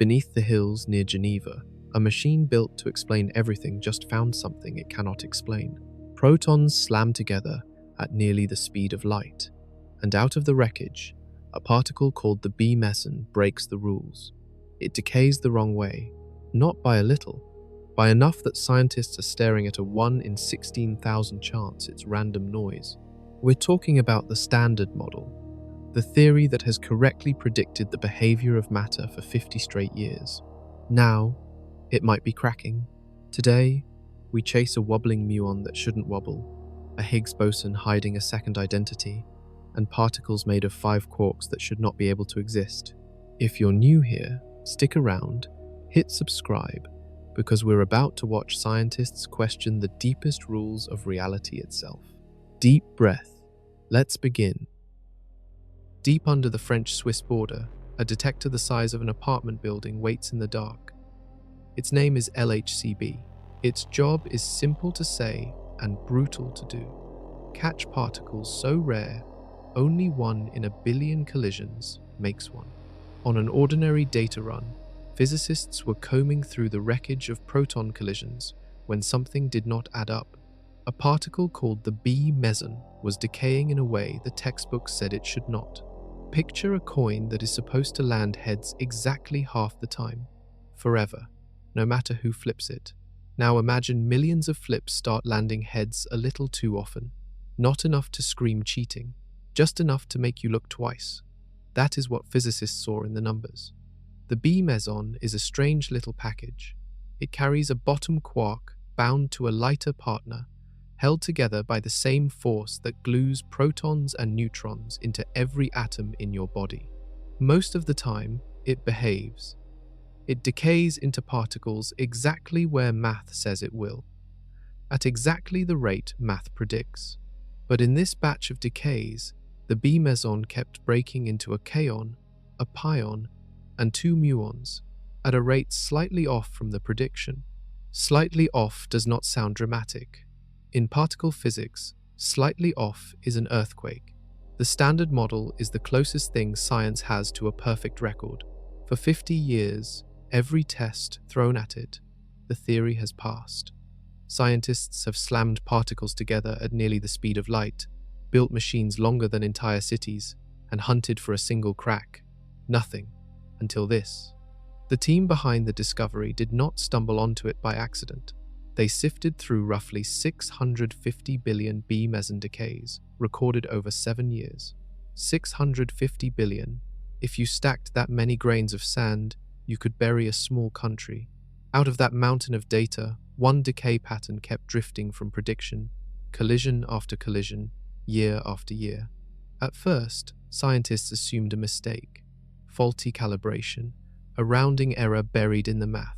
Beneath the hills near Geneva, a machine built to explain everything just found something it cannot explain. Protons slam together at nearly the speed of light, and out of the wreckage, a particle called the B meson breaks the rules. It decays the wrong way, not by a little, by enough that scientists are staring at a 1 in 16,000 chance it's random noise. We're talking about the Standard Model, the theory that has correctly predicted the behavior of matter for 50 straight years. Now, it might be cracking. Today, we chase a wobbling muon that shouldn't wobble, a Higgs boson hiding a second identity, and particles made of 5 quarks that should not be able to exist. If you're new here, stick around, hit subscribe, because we're about to watch scientists question the deepest rules of reality itself. Deep breath. Let's begin. Deep under the French-Swiss border, a detector the size of an apartment building waits in the dark. Its name is LHCb. Its job is simple to say and brutal to do. Catch particles so rare, only 1 in a billion collisions makes one. On an ordinary data run, physicists were combing through the wreckage of proton collisions when something did not add up. A particle called the B meson was decaying in a way the textbooks said it should not. Picture a coin that is supposed to land heads exactly half the time, forever, no matter who flips it. Now imagine millions of flips start landing heads a little too often. Not enough to scream cheating, just enough to make you look twice. That is what physicists saw in the numbers. The B meson is a strange little package. It carries a bottom quark bound to a lighter partner, held together by the same force that glues protons and neutrons into every atom in your body. Most of the time, it behaves. It decays into particles exactly where math says it will, at exactly the rate math predicts. But in this batch of decays, the B meson kept breaking into a kaon, a pion, and 2 muons, at a rate slightly off from the prediction. Slightly off does not sound dramatic. In particle physics, slightly off is an earthquake. The Standard Model is the closest thing science has to a perfect record. For 50 years, every test thrown at it, the theory has passed. Scientists have slammed particles together at nearly the speed of light, built machines longer than entire cities, and hunted for a single crack. Nothing, until this. The team behind the discovery did not stumble onto it by accident. They sifted through roughly 650 billion B meson decays, recorded over 7 years. 650 billion. If you stacked that many grains of sand, you could bury a small country. Out of that mountain of data, one decay pattern kept drifting from prediction, collision after collision, year after year. At first, scientists assumed a mistake, faulty calibration, a rounding error buried in the math.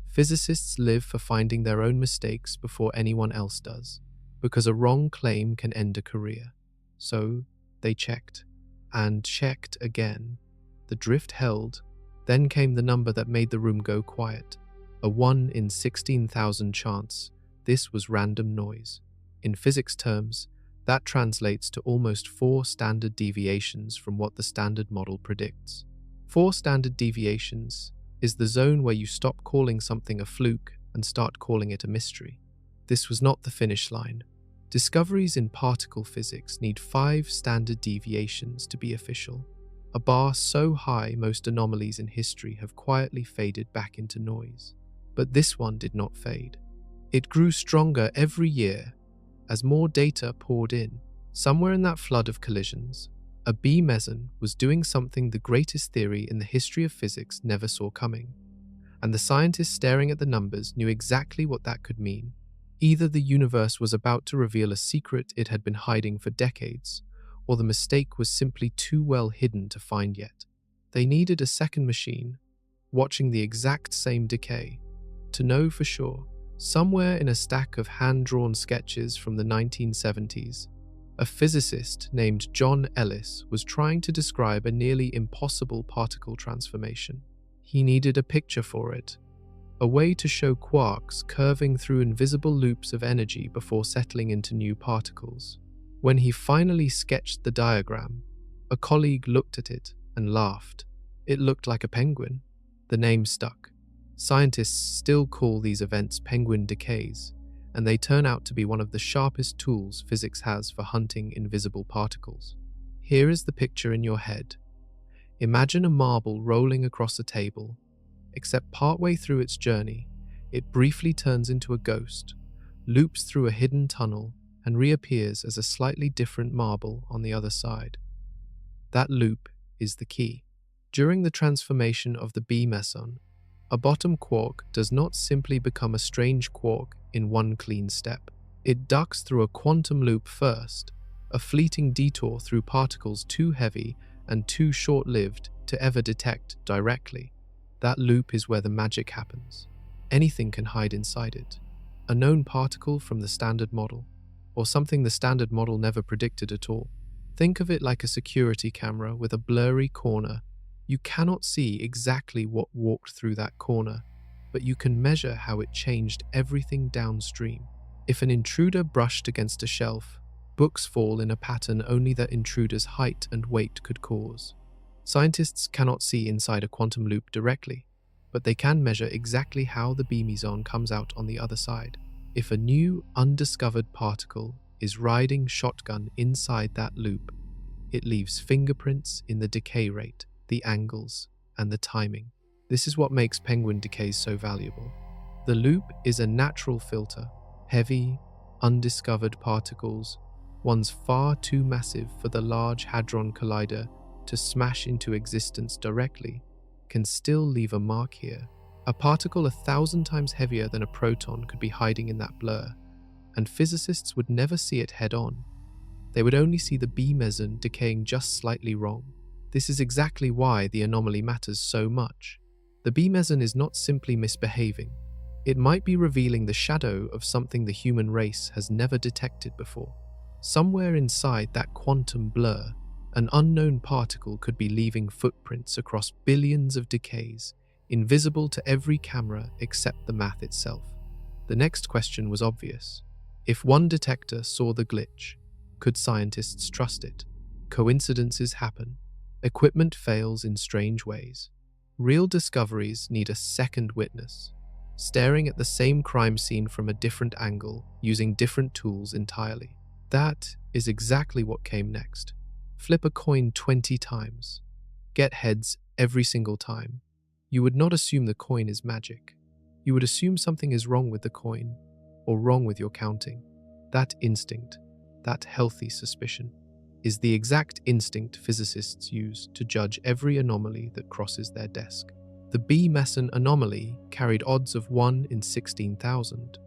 Physicists live for finding their own mistakes before anyone else does, because a wrong claim can end a career. So, they checked, and checked again. The drift held. Then came the number that made the room go quiet. A 1 in 16,000 chance. This was random noise. In physics terms, that translates to almost 4 standard deviations from what the Standard Model predicts. 4 standard deviations is the zone where you stop calling something a fluke and start calling it a mystery. This was not the finish line. Discoveries in particle physics need 5 standard deviations to be official, a bar so high most anomalies in history have quietly faded back into noise. But this one did not fade. It grew stronger every year as more data poured in. Somewhere in that flood of collisions, a B meson was doing something the greatest theory in the history of physics never saw coming. And the scientists staring at the numbers knew exactly what that could mean. Either the universe was about to reveal a secret it had been hiding for decades, or the mistake was simply too well hidden to find yet. They needed a second machine, watching the exact same decay, to know for sure. Somewhere in a stack of hand-drawn sketches from the 1970s, a physicist named John Ellis was trying to describe a nearly impossible particle transformation. He needed a picture for it, a way to show quarks curving through invisible loops of energy before settling into new particles. When he finally sketched the diagram, a colleague looked at it and laughed. It looked like a penguin. The name stuck. Scientists still call these events penguin decays, and they turn out to be one of the sharpest tools physics has for hunting invisible particles. Here is the picture in your head. Imagine a marble rolling across a table, except partway through its journey, it briefly turns into a ghost, loops through a hidden tunnel, and reappears as a slightly different marble on the other side. That loop is the key. During the transformation of the B meson, a bottom quark does not simply become a strange quark in one clean step. It ducks through a quantum loop first, a fleeting detour through particles too heavy and too short-lived to ever detect directly. That loop is where the magic happens. Anything can hide inside it. A known particle from the standard model, or something the standard model never predicted at all. Think of it like a security camera with a blurry corner. You cannot see exactly what walked through that corner, but you can measure how it changed everything downstream. If an intruder brushed against a shelf, books fall in a pattern only that intruder's height and weight could cause. Scientists cannot see inside a quantum loop directly, but they can measure exactly how the B meson comes out on the other side. If a new, undiscovered particle is riding shotgun inside that loop, it leaves fingerprints in the decay rate, the angles, and the timing. This is what makes penguin decays so valuable. The loop is a natural filter. Heavy, undiscovered particles, ones far too massive for the Large Hadron Collider to smash into existence directly, can still leave a mark here. A particle 1,000 times heavier than a proton could be hiding in that blur, and physicists would never see it head-on. They would only see the B meson decaying just slightly wrong. This is exactly why the anomaly matters so much. The B meson is not simply misbehaving. It might be revealing the shadow of something the human race has never detected before. Somewhere inside that quantum blur, an unknown particle could be leaving footprints across billions of decays, invisible to every camera except the math itself. The next question was obvious. If one detector saw the glitch, could scientists trust it? Coincidences happen. Equipment fails in strange ways. Real discoveries need a second witness, staring at the same crime scene from a different angle, using different tools entirely. That is exactly what came next. Flip a coin 20 times. Get heads every single time. You would not assume the coin is magic. You would assume something is wrong with the coin, or wrong with your counting. That instinct, that healthy suspicion, is the exact instinct physicists use to judge every anomaly that crosses their desk. The B meson anomaly carried odds of 1 in 16,000.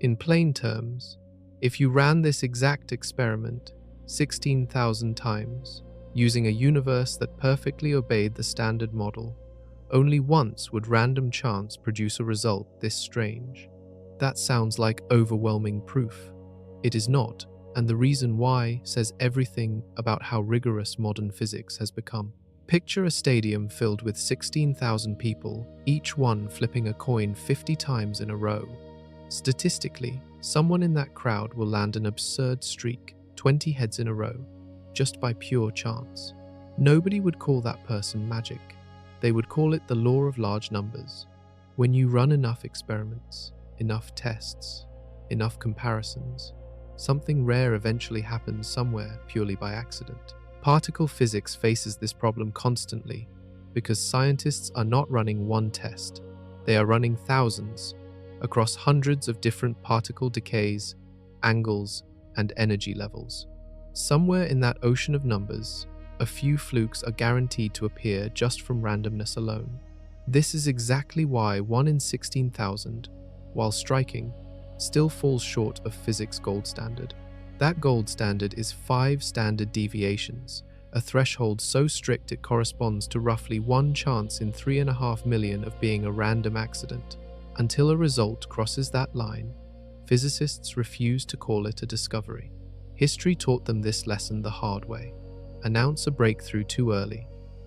In plain terms, if you ran this exact experiment 16,000 times, using a universe that perfectly obeyed the standard model, only once would random chance produce a result this strange. That sounds like overwhelming proof. It is not, and the reason why says everything about how rigorous modern physics has become. Picture a stadium filled with 16,000 people, each one flipping a coin 50 times in a row. Statistically, someone in that crowd will land an absurd streak, 20 heads in a row, just by pure chance. Nobody would call that person magic. They would call it the law of large numbers. When you run enough experiments, enough tests, enough comparisons, something rare eventually happens somewhere purely by accident. Particle physics faces this problem constantly because scientists are not running one test. They are running thousands across hundreds of different particle decays, angles, and energy levels. Somewhere in that ocean of numbers, a few flukes are guaranteed to appear just from randomness alone. This is exactly why 1 in 16,000, while striking, still falls short of physics' gold standard. That gold standard is 5 standard deviations, a threshold so strict it corresponds to roughly 1 chance in 3.5 million of being a random accident. Until a result crosses that line, physicists refuse to call it a discovery. History taught them this lesson the hard way. Announce a breakthrough too early,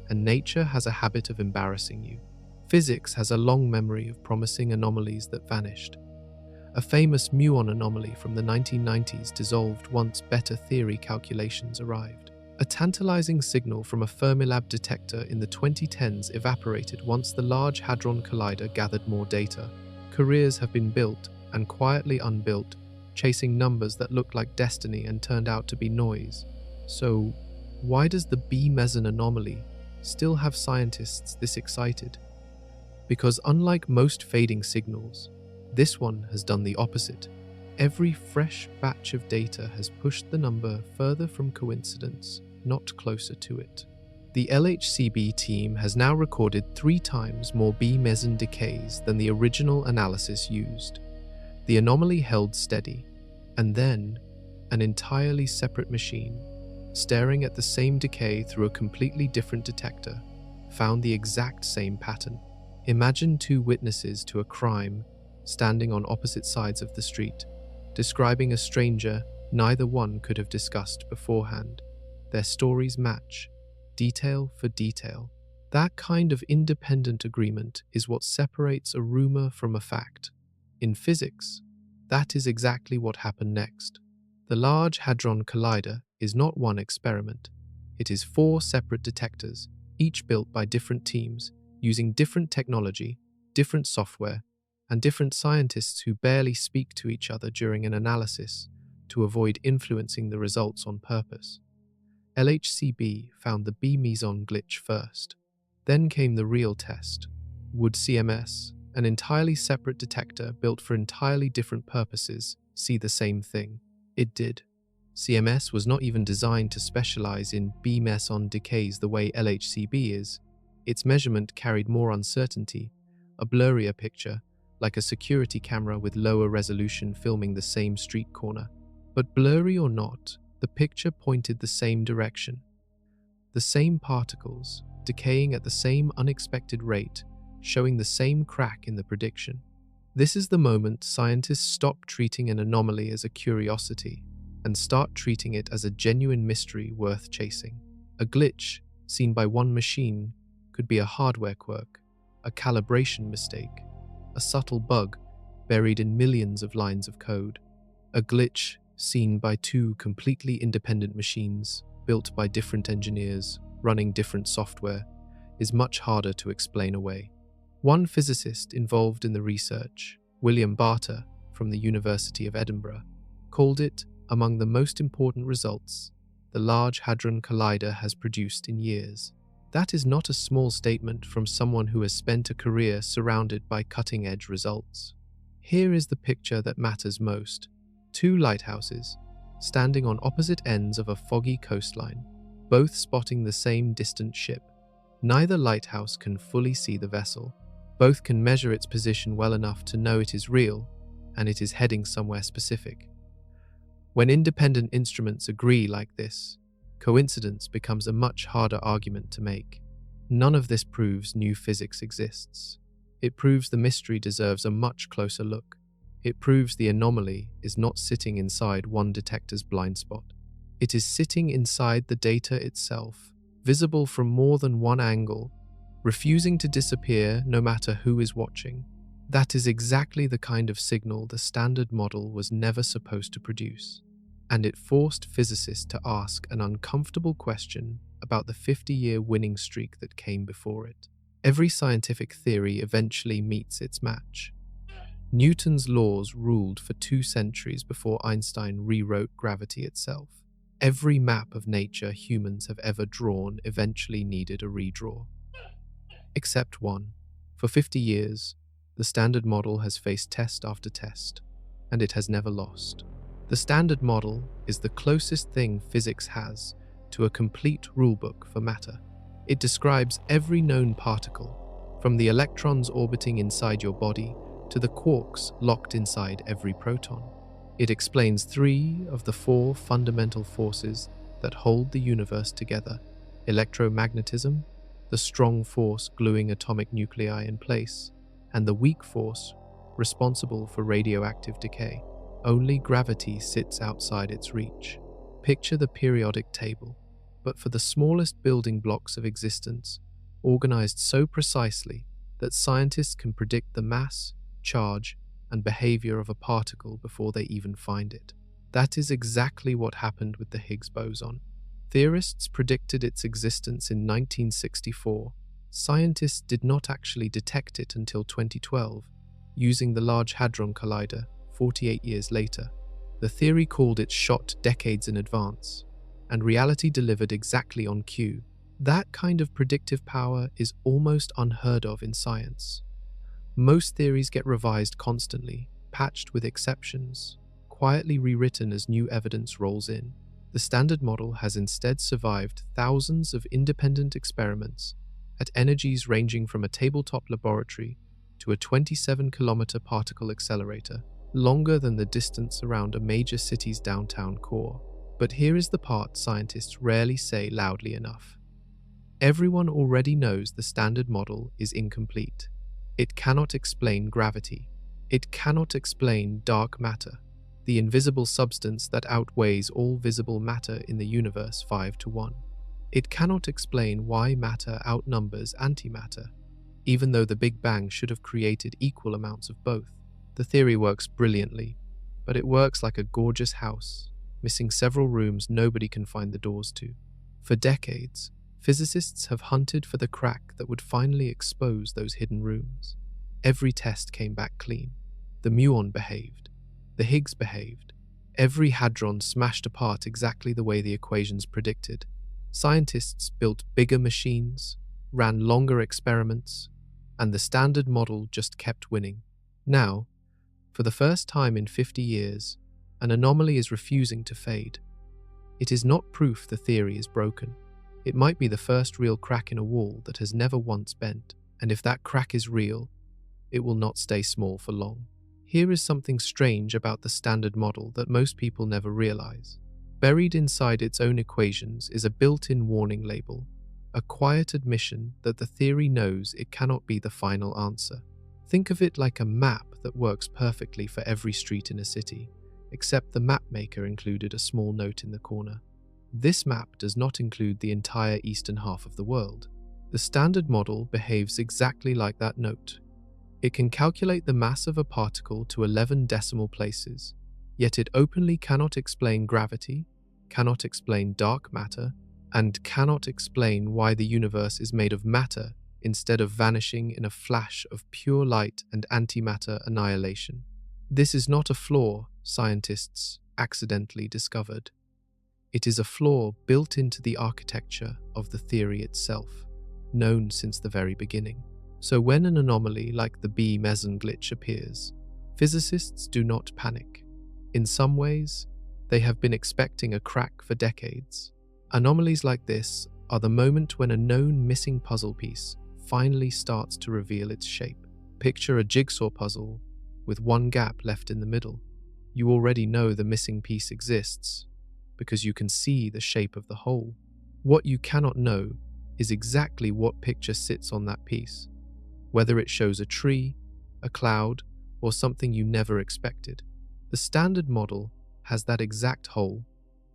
and nature has a habit of embarrassing you. Physics has a long memory of promising anomalies that vanished. A famous muon anomaly from the 1990s dissolved once better theory calculations arrived. A tantalizing signal from a Fermilab detector in the 2010s evaporated once the Large Hadron Collider gathered more data. Careers have been built and quietly unbuilt, chasing numbers that looked like destiny and turned out to be noise. So, why does the B meson anomaly still have scientists this excited? Because unlike most fading signals, this one has done the opposite. Every fresh batch of data has pushed the number further from coincidence, not closer to it. The LHCb team has now recorded 3 times more B meson decays than the original analysis used. The anomaly held steady, and then an entirely separate machine, staring at the same decay through a completely different detector, found the exact same pattern. Imagine 2 witnesses to a crime standing on opposite sides of the street, describing a stranger neither one could have discussed beforehand. Their stories match, detail for detail. That kind of independent agreement is what separates a rumor from a fact. In physics, that is exactly what happened next. The Large Hadron Collider is not one experiment. It is 4 separate detectors, each built by different teams, using different technology, different software, and different scientists who barely speak to each other during an analysis to avoid influencing the results on purpose. LHCb found the B meson glitch first. Then came the real test. Would CMS, an entirely separate detector built for entirely different purposes, see the same thing? It did. CMS was not even designed to specialize in B meson decays the way LHCb is. Its measurement carried more uncertainty, a blurrier picture, like a security camera with lower resolution filming the same street corner. But blurry or not, the picture pointed the same direction. The same particles, decaying at the same unexpected rate, showing the same crack in the prediction. This is the moment scientists stop treating an anomaly as a curiosity and start treating it as a genuine mystery worth chasing. A glitch, seen by one machine, could be a hardware quirk, a calibration mistake, a subtle bug buried in millions of lines of code. A glitch seen by 2 completely independent machines, built by different engineers, running different software, is much harder to explain away. One physicist involved in the research, William Barter from the University of Edinburgh, called it among the most important results the Large Hadron Collider has produced in years. That is not a small statement from someone who has spent a career surrounded by cutting-edge results. Here is the picture that matters most. 2 lighthouses, standing on opposite ends of a foggy coastline, both spotting the same distant ship. Neither lighthouse can fully see the vessel. Both can measure its position well enough to know it is real, and it is heading somewhere specific. When independent instruments agree like this, coincidence becomes a much harder argument to make. None of this proves new physics exists. It proves the mystery deserves a much closer look. It proves the anomaly is not sitting inside one detector's blind spot. It is sitting inside the data itself, visible from more than one angle, refusing to disappear no matter who is watching. That is exactly the kind of signal the standard model was never supposed to produce. And it forced physicists to ask an uncomfortable question about the 50-year winning streak that came before it. Every scientific theory eventually meets its match. Newton's laws ruled for 2 centuries before Einstein rewrote gravity itself. Every map of nature humans have ever drawn eventually needed a redraw. Except one. For 50 years, the standard model has faced test after test, and it has never lost. The standard model is the closest thing physics has to a complete rulebook for matter. It describes every known particle, from the electrons orbiting inside your body to the quarks locked inside every proton. It explains 3 of the 4 fundamental forces that hold the universe together: electromagnetism, the strong force gluing atomic nuclei in place, and the weak force responsible for radioactive decay. Only gravity sits outside its reach. Picture the periodic table, but for the smallest building blocks of existence, organized so precisely that scientists can predict the mass, charge, and behavior of a particle before they even find it. That is exactly what happened with the Higgs boson. Theorists predicted its existence in 1964. Scientists did not actually detect it until 2012, using the Large Hadron Collider 48 years later. The theory called it shot decades in advance, and reality delivered exactly on cue. That kind of predictive power is almost unheard of in science. Most theories get revised constantly, patched with exceptions, quietly rewritten as new evidence rolls in. The Standard Model has instead survived thousands of independent experiments at energies ranging from a tabletop laboratory to a 27-kilometer particle accelerator, longer than the distance around a major city's downtown core. But here is the part scientists rarely say loudly enough. Everyone already knows the Standard Model is incomplete. It cannot explain gravity. It cannot explain dark matter, the invisible substance that outweighs all visible matter in the universe 5-1. It cannot explain why matter outnumbers antimatter, even though the Big Bang should have created equal amounts of both. The theory works brilliantly, but it works like a gorgeous house, missing several rooms nobody can find the doors to. For decades, physicists have hunted for the crack that would finally expose those hidden rooms. Every test came back clean. The muon behaved. The Higgs behaved. Every hadron smashed apart exactly the way the equations predicted. Scientists built bigger machines, ran longer experiments, and the Standard Model just kept winning. Now, for the first time in 50 years, an anomaly is refusing to fade. It is not proof the theory is broken. It might be the first real crack in a wall that has never once bent, and if that crack is real, it will not stay small for long. Here is something strange about the Standard Model that most people never realize. Buried inside its own equations is a built-in warning label, a quiet admission that the theory knows it cannot be the final answer. Think of it like a map that works perfectly for every street in a city, except the map maker included a small note in the corner. This map does not include the entire eastern half of the world. The Standard Model behaves exactly like that note. It can calculate the mass of a particle to 11 decimal places, yet it openly cannot explain gravity, cannot explain dark matter, and cannot explain why the universe is made of matter instead of vanishing in a flash of pure light and antimatter annihilation. This is not a flaw scientists accidentally discovered. It is a flaw built into the architecture of the theory itself, known since the very beginning. So when an anomaly like the B meson glitch appears, physicists do not panic. In some ways, they have been expecting a crack for decades. Anomalies like this are the moment when a known missing puzzle piece finally starts to reveal its shape. Picture a jigsaw puzzle with one gap left in the middle. You already know the missing piece exists because you can see the shape of the hole. What you cannot know is exactly what picture sits on that piece, whether it shows a tree, a cloud, or something you never expected. The Standard Model has that exact hole.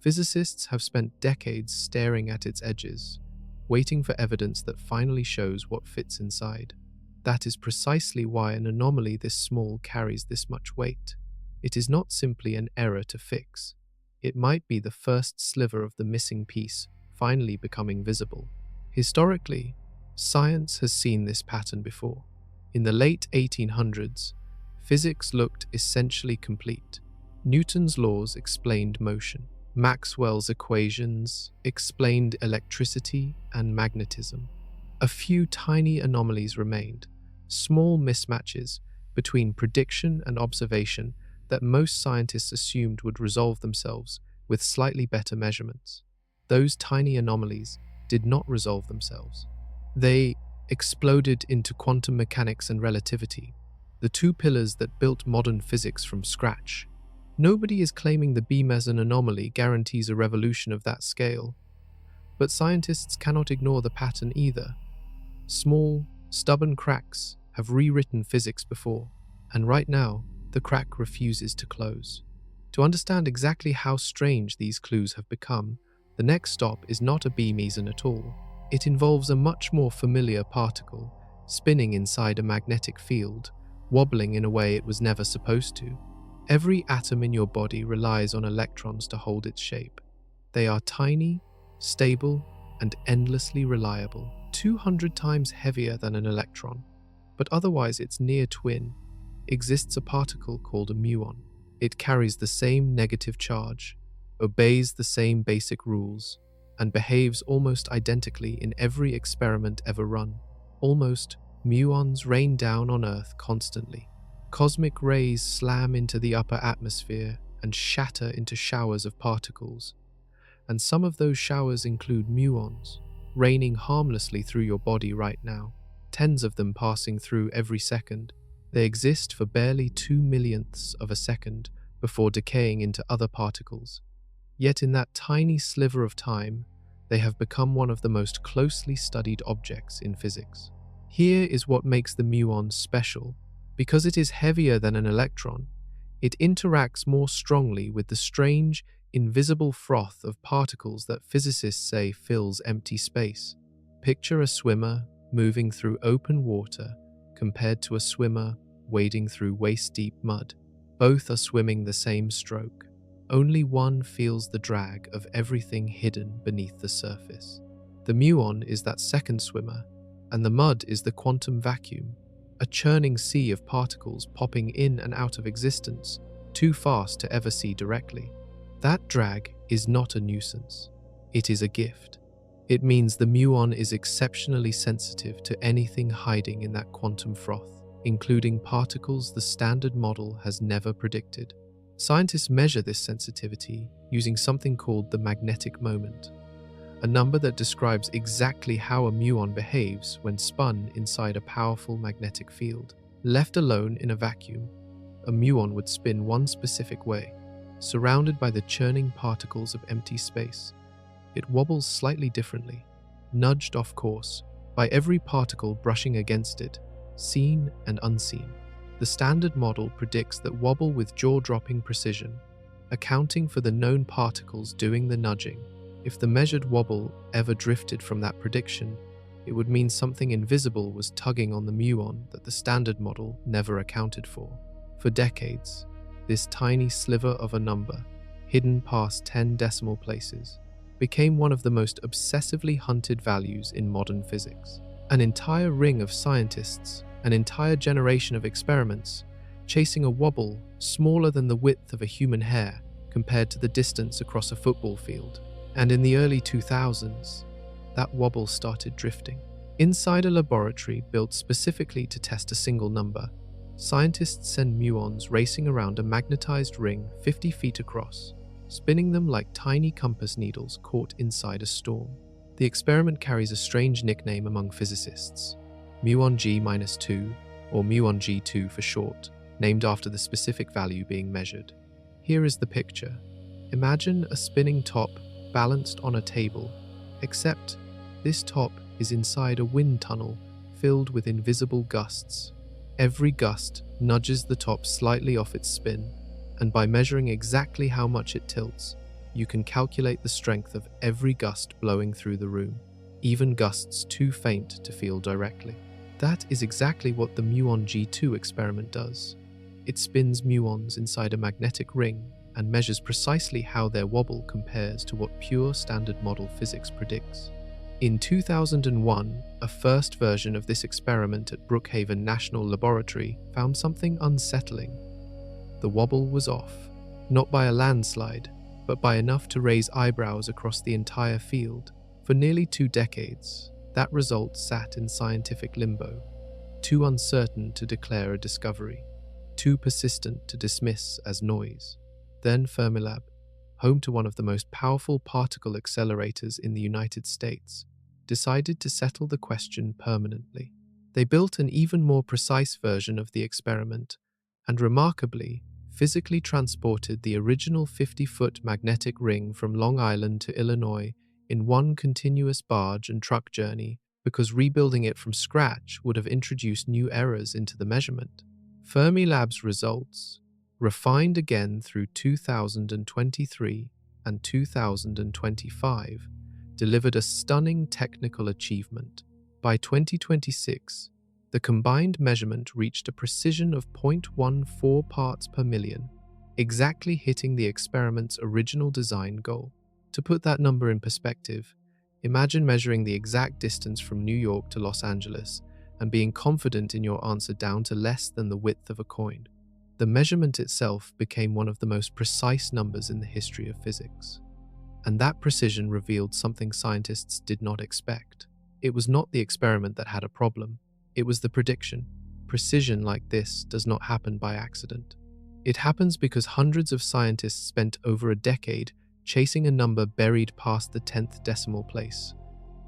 Physicists have spent decades staring at its edges, waiting for evidence that finally shows what fits inside. That is precisely why an anomaly this small carries this much weight. It is not simply an error to fix. It might be the first sliver of the missing piece finally becoming visible. Historically, science has seen this pattern before. In the late 1800s, physics looked essentially complete. Newton's laws explained motion. Maxwell's equations explained electricity and magnetism. A few tiny anomalies remained, small mismatches between prediction and observation that most scientists assumed would resolve themselves with slightly better measurements. Those tiny anomalies did not resolve themselves. They exploded into quantum mechanics and relativity, the two pillars that built modern physics from scratch. Nobody is claiming the B meson anomaly guarantees a revolution of that scale, but scientists cannot ignore the pattern either. Small, stubborn cracks have rewritten physics before, and right now, the crack refuses to close. To understand exactly how strange these clues have become, the next stop is not a B meson at all. It involves a much more familiar particle, spinning inside a magnetic field, wobbling in a way it was never supposed to. Every atom in your body relies on electrons to hold its shape. They are tiny, stable and endlessly reliable, 200 times heavier than an electron, but otherwise its near twin, exists a particle called a muon. It carries the same negative charge, obeys the same basic rules, and behaves almost identically in every experiment ever run. Almost, muons rain down on Earth constantly. Cosmic rays slam into the upper atmosphere and shatter into showers of particles. And some of those showers include muons, raining harmlessly through your body right now, tens of them passing through every second. They exist for barely 2/millionths of a second before decaying into other particles. Yet in that tiny sliver of time, they have become one of the most closely studied objects in physics. Here is what makes the muon special. Because it is heavier than an electron, it interacts more strongly with the strange, invisible froth of particles that physicists say fills empty space. Picture a swimmer moving through open water compared to a swimmer wading through waist-deep mud. Both are swimming the same stroke. Only one feels the drag of everything hidden beneath the surface. The muon is that second swimmer, and the mud is the quantum vacuum, a churning sea of particles popping in and out of existence, too fast to ever see directly. That drag is not a nuisance. It is a gift. It means the muon is exceptionally sensitive to anything hiding in that quantum froth, including particles the standard model has never predicted. Scientists measure this sensitivity using something called the magnetic moment, a number that describes exactly how a muon behaves when spun inside a powerful magnetic field. Left alone in a vacuum, a muon would spin one specific way, surrounded by the churning particles of empty space. It wobbles slightly differently, nudged off course by every particle brushing against it, seen and unseen. The standard model predicts that wobble with jaw-dropping precision, accounting for the known particles doing the nudging. If the measured wobble ever drifted from that prediction, it would mean something invisible was tugging on the muon that the standard model never accounted for. For decades, this tiny sliver of a number, hidden past 10 decimal places, became one of the most obsessively hunted values in modern physics. An entire ring of scientists, an entire generation of experiments, chasing a wobble smaller than the width of a human hair compared to the distance across a football field. And in the early 2000s, that wobble started drifting. Inside a laboratory built specifically to test a single number, scientists send muons racing around a magnetized ring 50 feet across, spinning them like tiny compass needles caught inside a storm. The experiment carries a strange nickname among physicists, muon G-2, or muon G2 for short, named after the specific value being measured. Here is the picture. Imagine a spinning top balanced on a table, except this top is inside a wind tunnel filled with invisible gusts. Every gust nudges the top slightly off its spin, and by measuring exactly how much it tilts, you can calculate the strength of every gust blowing through the room, even gusts too faint to feel directly. That is exactly what the muon G2 experiment does. It spins muons inside a magnetic ring and measures precisely how their wobble compares to what pure standard model physics predicts. In 2001, a first version of this experiment at Brookhaven National Laboratory found something unsettling. The wobble was off, not by a landslide, but by enough to raise eyebrows across the entire field. For nearly 2 decades, that result sat in scientific limbo, too uncertain to declare a discovery, too persistent to dismiss as noise. Then Fermilab, home to one of the most powerful particle accelerators in the United States, decided to settle the question permanently. They built an even more precise version of the experiment and, remarkably, physically transported the original 50-foot magnetic ring from Long Island to Illinois in one continuous barge and truck journey because rebuilding it from scratch would have introduced new errors into the measurement. Fermilab's results, refined again through 2023 and 2025, delivered a stunning technical achievement. By 2026, the combined measurement reached a precision of 0.14 parts per million, exactly hitting the experiment's original design goal. To put that number in perspective, imagine measuring the exact distance from New York to Los Angeles and being confident in your answer down to less than the width of a coin. The measurement itself became one of the most precise numbers in the history of physics. And that precision revealed something scientists did not expect. It was not the experiment that had a problem, it was the prediction. Precision like this does not happen by accident. It happens because hundreds of scientists spent over a decade chasing a number buried past the 10th decimal place.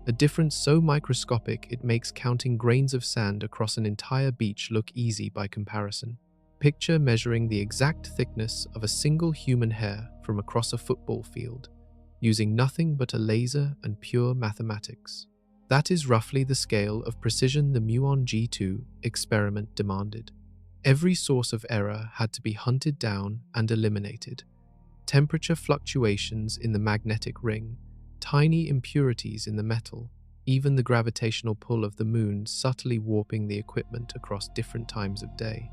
A difference so microscopic it makes counting grains of sand across an entire beach look easy by comparison. Picture measuring the exact thickness of a single human hair from across a football field, using nothing but a laser and pure mathematics. That is roughly the scale of precision the muon G2 experiment demanded. Every source of error had to be hunted down and eliminated. Temperature fluctuations in the magnetic ring, tiny impurities in the metal, even the gravitational pull of the moon subtly warping the equipment across different times of day.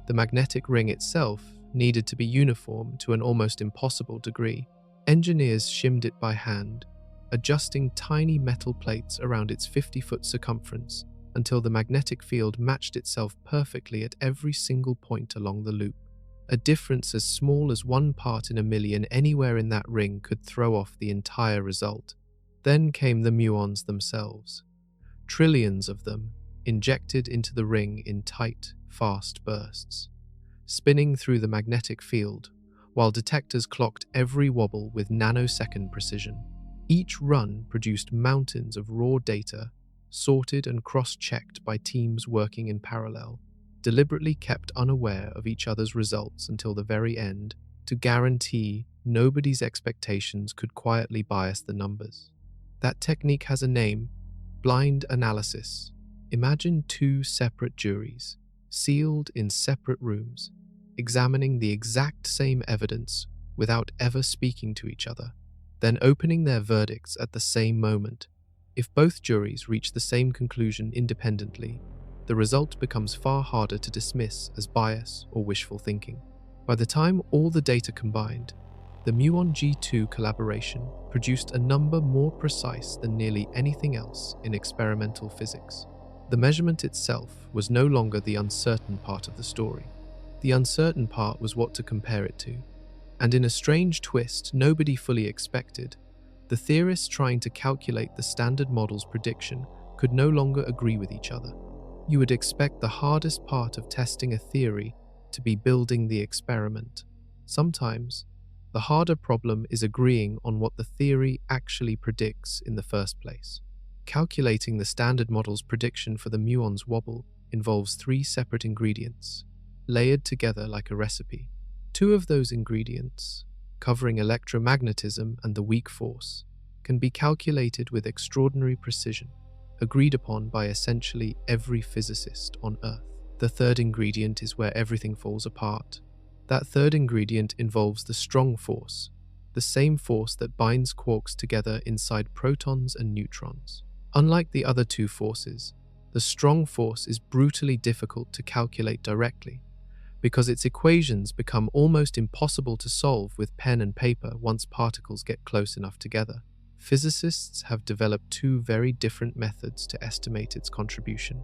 The magnetic ring itself needed to be uniform to an almost impossible degree. Engineers shimmed it by hand, adjusting tiny metal plates around its 50-foot circumference until the magnetic field matched itself perfectly at every single point along the loop. A difference as small as 1 part in a million anywhere in that ring could throw off the entire result. Then came the muons themselves. Trillions of them, injected into the ring in tight, fast bursts, spinning through the magnetic field, while detectors clocked every wobble with nanosecond precision. Each run produced mountains of raw data, sorted and cross-checked by teams working in parallel, deliberately kept unaware of each other's results until the very end, to guarantee nobody's expectations could quietly bias the numbers. That technique has a name: blind analysis. Imagine 2 separate juries, sealed in separate rooms, examining the exact same evidence without ever speaking to each other, then opening their verdicts at the same moment. If both juries reach the same conclusion independently, the result becomes far harder to dismiss as bias or wishful thinking. By the time all the data combined, the muon G2 collaboration produced a number more precise than nearly anything else in experimental physics. The measurement itself was no longer the uncertain part of the story. The uncertain part was what to compare it to. And in a strange twist nobody fully expected, the theorists trying to calculate the standard model's prediction could no longer agree with each other. You would expect the hardest part of testing a theory to be building the experiment. Sometimes, the harder problem is agreeing on what the theory actually predicts in the first place. Calculating the standard model's prediction for the muon's wobble involves 3 separate ingredients, layered together like a recipe. 2 of those ingredients, covering electromagnetism and the weak force, can be calculated with extraordinary precision, agreed upon by essentially every physicist on Earth. The 3rd ingredient is where everything falls apart. That 3rd ingredient involves the strong force, the same force that binds quarks together inside protons and neutrons. Unlike the other 2 forces, the strong force is brutally difficult to calculate directly, because its equations become almost impossible to solve with pen and paper once particles get close enough together. Physicists have developed 2 very different methods to estimate its contribution,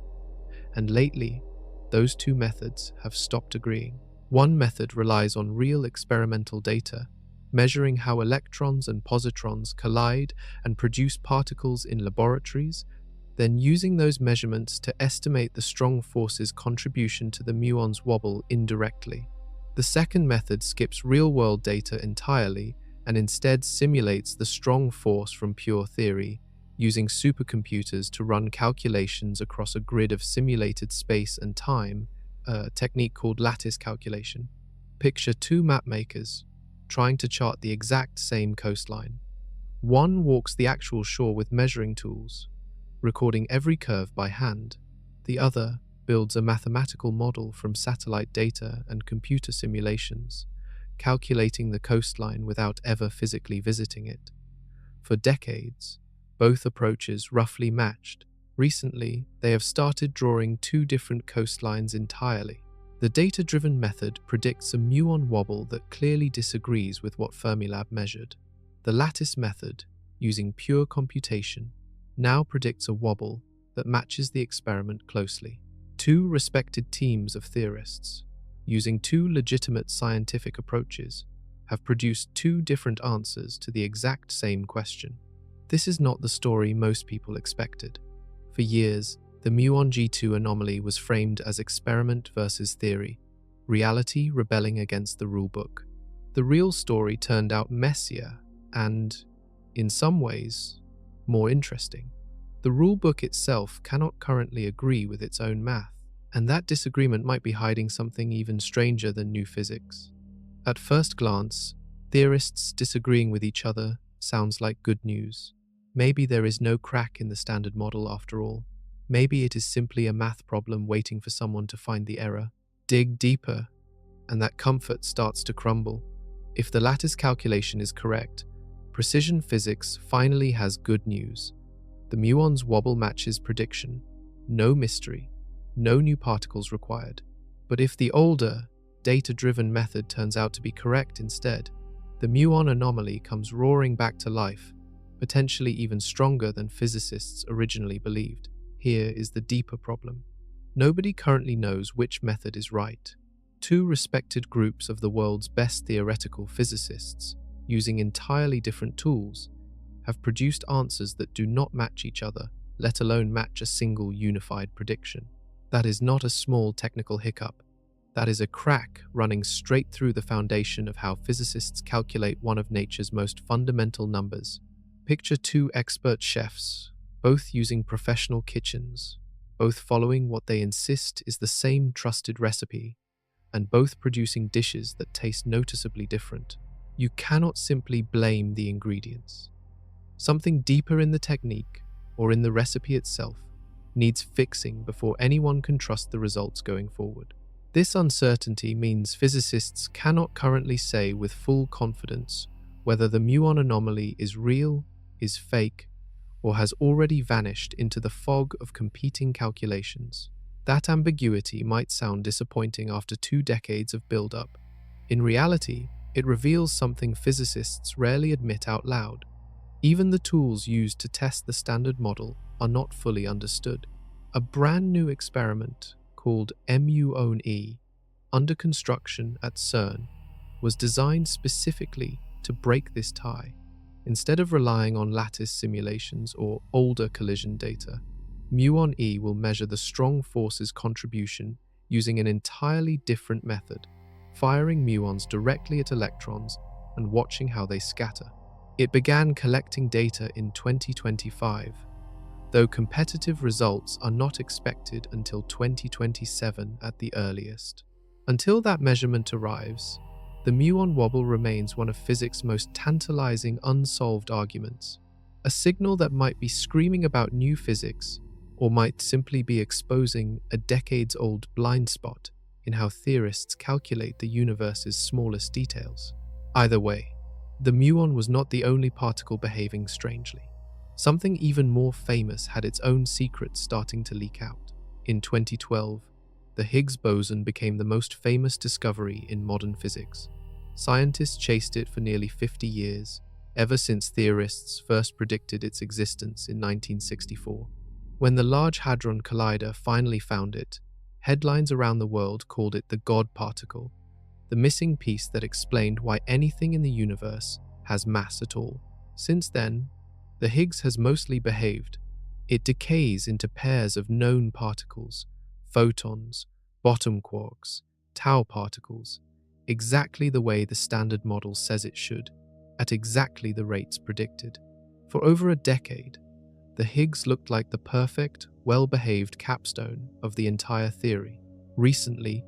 and lately, those 2 methods have stopped agreeing. One method relies on real experimental data, measuring how electrons and positrons collide and produce particles in laboratories, then using those measurements to estimate the strong force's contribution to the muon's wobble indirectly. The second method skips real-world data entirely and instead simulates the strong force from pure theory, using supercomputers to run calculations across a grid of simulated space and time, a technique called lattice calculation. Picture 2 mapmakers trying to chart the exact same coastline. One walks the actual shore with measuring tools, recording every curve by hand. The other builds a mathematical model from satellite data and computer simulations, calculating the coastline without ever physically visiting it. For decades, both approaches roughly matched. Recently, they have started drawing 2 different coastlines entirely. The data-driven method predicts a muon wobble that clearly disagrees with what Fermilab measured. The lattice method, using pure computation, now predicts a wobble that matches the experiment closely. Two respected teams of theorists, using two legitimate scientific approaches, have produced two different answers to the exact same question. This is not the story most people expected. For years, the muon G2 anomaly was framed as experiment versus theory, reality rebelling against the rulebook. The real story turned out messier and, in some ways, more interesting. The rulebook itself cannot currently agree with its own math, and that disagreement might be hiding something even stranger than new physics. At first glance, theorists disagreeing with each other sounds like good news. Maybe there is no crack in the standard model after all. Maybe it is simply a math problem waiting for someone to find the error. Dig deeper, and that comfort starts to crumble. If the lattice calculation is correct, precision physics finally has good news. The muon's wobble matches prediction. No mystery, no new particles required. But if the older, data-driven method turns out to be correct instead, the muon anomaly comes roaring back to life, potentially even stronger than physicists originally believed. Here is the deeper problem. Nobody currently knows which method is right. Two respected groups of the world's best theoretical physicists, using entirely different tools, have produced answers that do not match each other, let alone match a single unified prediction. That is not a small technical hiccup. That is a crack running straight through the foundation of how physicists calculate one of nature's most fundamental numbers. Picture two expert chefs, both using professional kitchens, both following what they insist is the same trusted recipe, and both producing dishes that taste noticeably different. You cannot simply blame the ingredients. Something deeper in the technique, or in the recipe itself, needs fixing before anyone can trust the results going forward. This uncertainty means physicists cannot currently say with full confidence whether the muon anomaly is real, is fake, or has already vanished into the fog of competing calculations. That ambiguity might sound disappointing after 2 decades of build-up. In reality, it reveals something physicists rarely admit out loud. Even the tools used to test the standard model are not fully understood. A brand new experiment called muon, under construction at CERN, was designed specifically to break this tie. Instead of relying on lattice simulations or older collision data, muon will measure the strong force's contribution using an entirely different method, firing muons directly at electrons and watching how they scatter. It began collecting data in 2025, though competitive results are not expected until 2027 at the earliest. Until that measurement arrives, the muon wobble remains one of physics' most tantalizing unsolved arguments, a signal that might be screaming about new physics or might simply be exposing a decades-old blind spot in how theorists calculate the universe's smallest details. Either way, the muon was not the only particle behaving strangely. Something even more famous had its own secrets starting to leak out. In 2012, the Higgs boson became the most famous discovery in modern physics. Scientists chased it for nearly 50 years, ever since theorists first predicted its existence in 1964. When the Large Hadron Collider finally found it, headlines around the world called it the God particle, the missing piece that explained why anything in the universe has mass at all. Since then, the Higgs has mostly behaved. It decays into pairs of known particles, photons, bottom quarks, tau particles, exactly the way the standard model says it should, at exactly the rates predicted. For over a decade, the Higgs looked like the perfect, well-behaved capstone of the entire theory. Recently,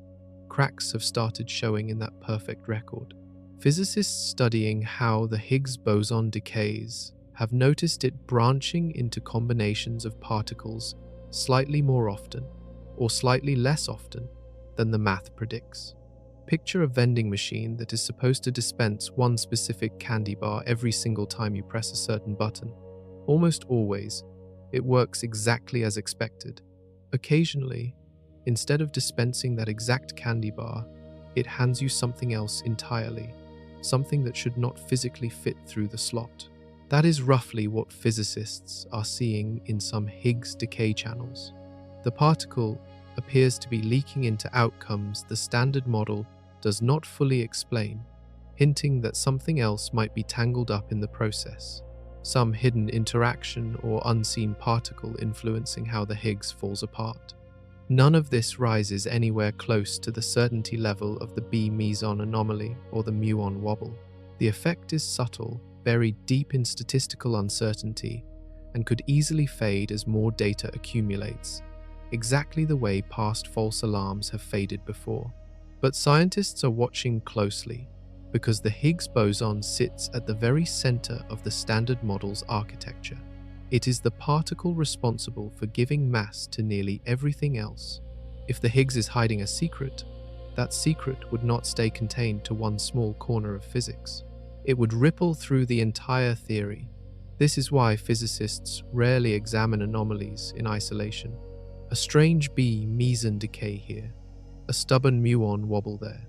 cracks have started showing in that perfect record. Physicists studying how the Higgs boson decays have noticed it branching into combinations of particles slightly more often or slightly less often than the math predicts. Picture a vending machine that is supposed to dispense one specific candy bar every single time you press a certain button. Almost always, it works exactly as expected. Occasionally, instead of dispensing that exact candy bar, it hands you something else entirely. something that should not physically fit through the slot. That is roughly what physicists are seeing in some Higgs decay channels. The particle appears to be leaking into outcomes the standard model does not fully explain, hinting that something else might be tangled up in the process, some hidden interaction or unseen particle influencing how the Higgs falls apart. None of this rises anywhere close to the certainty level of the B meson anomaly or the muon wobble. The effect is subtle, buried deep in statistical uncertainty, and could easily fade as more data accumulates, exactly the way past false alarms have faded before. But scientists are watching closely, because the Higgs boson sits at the very center of the standard model's architecture. It is the particle responsible for giving mass to nearly everything else. If the Higgs is hiding a secret, that secret would not stay contained to one small corner of physics. It would ripple through the entire theory. This is why physicists rarely examine anomalies in isolation. A strange B meson decay here, a stubborn muon wobble there,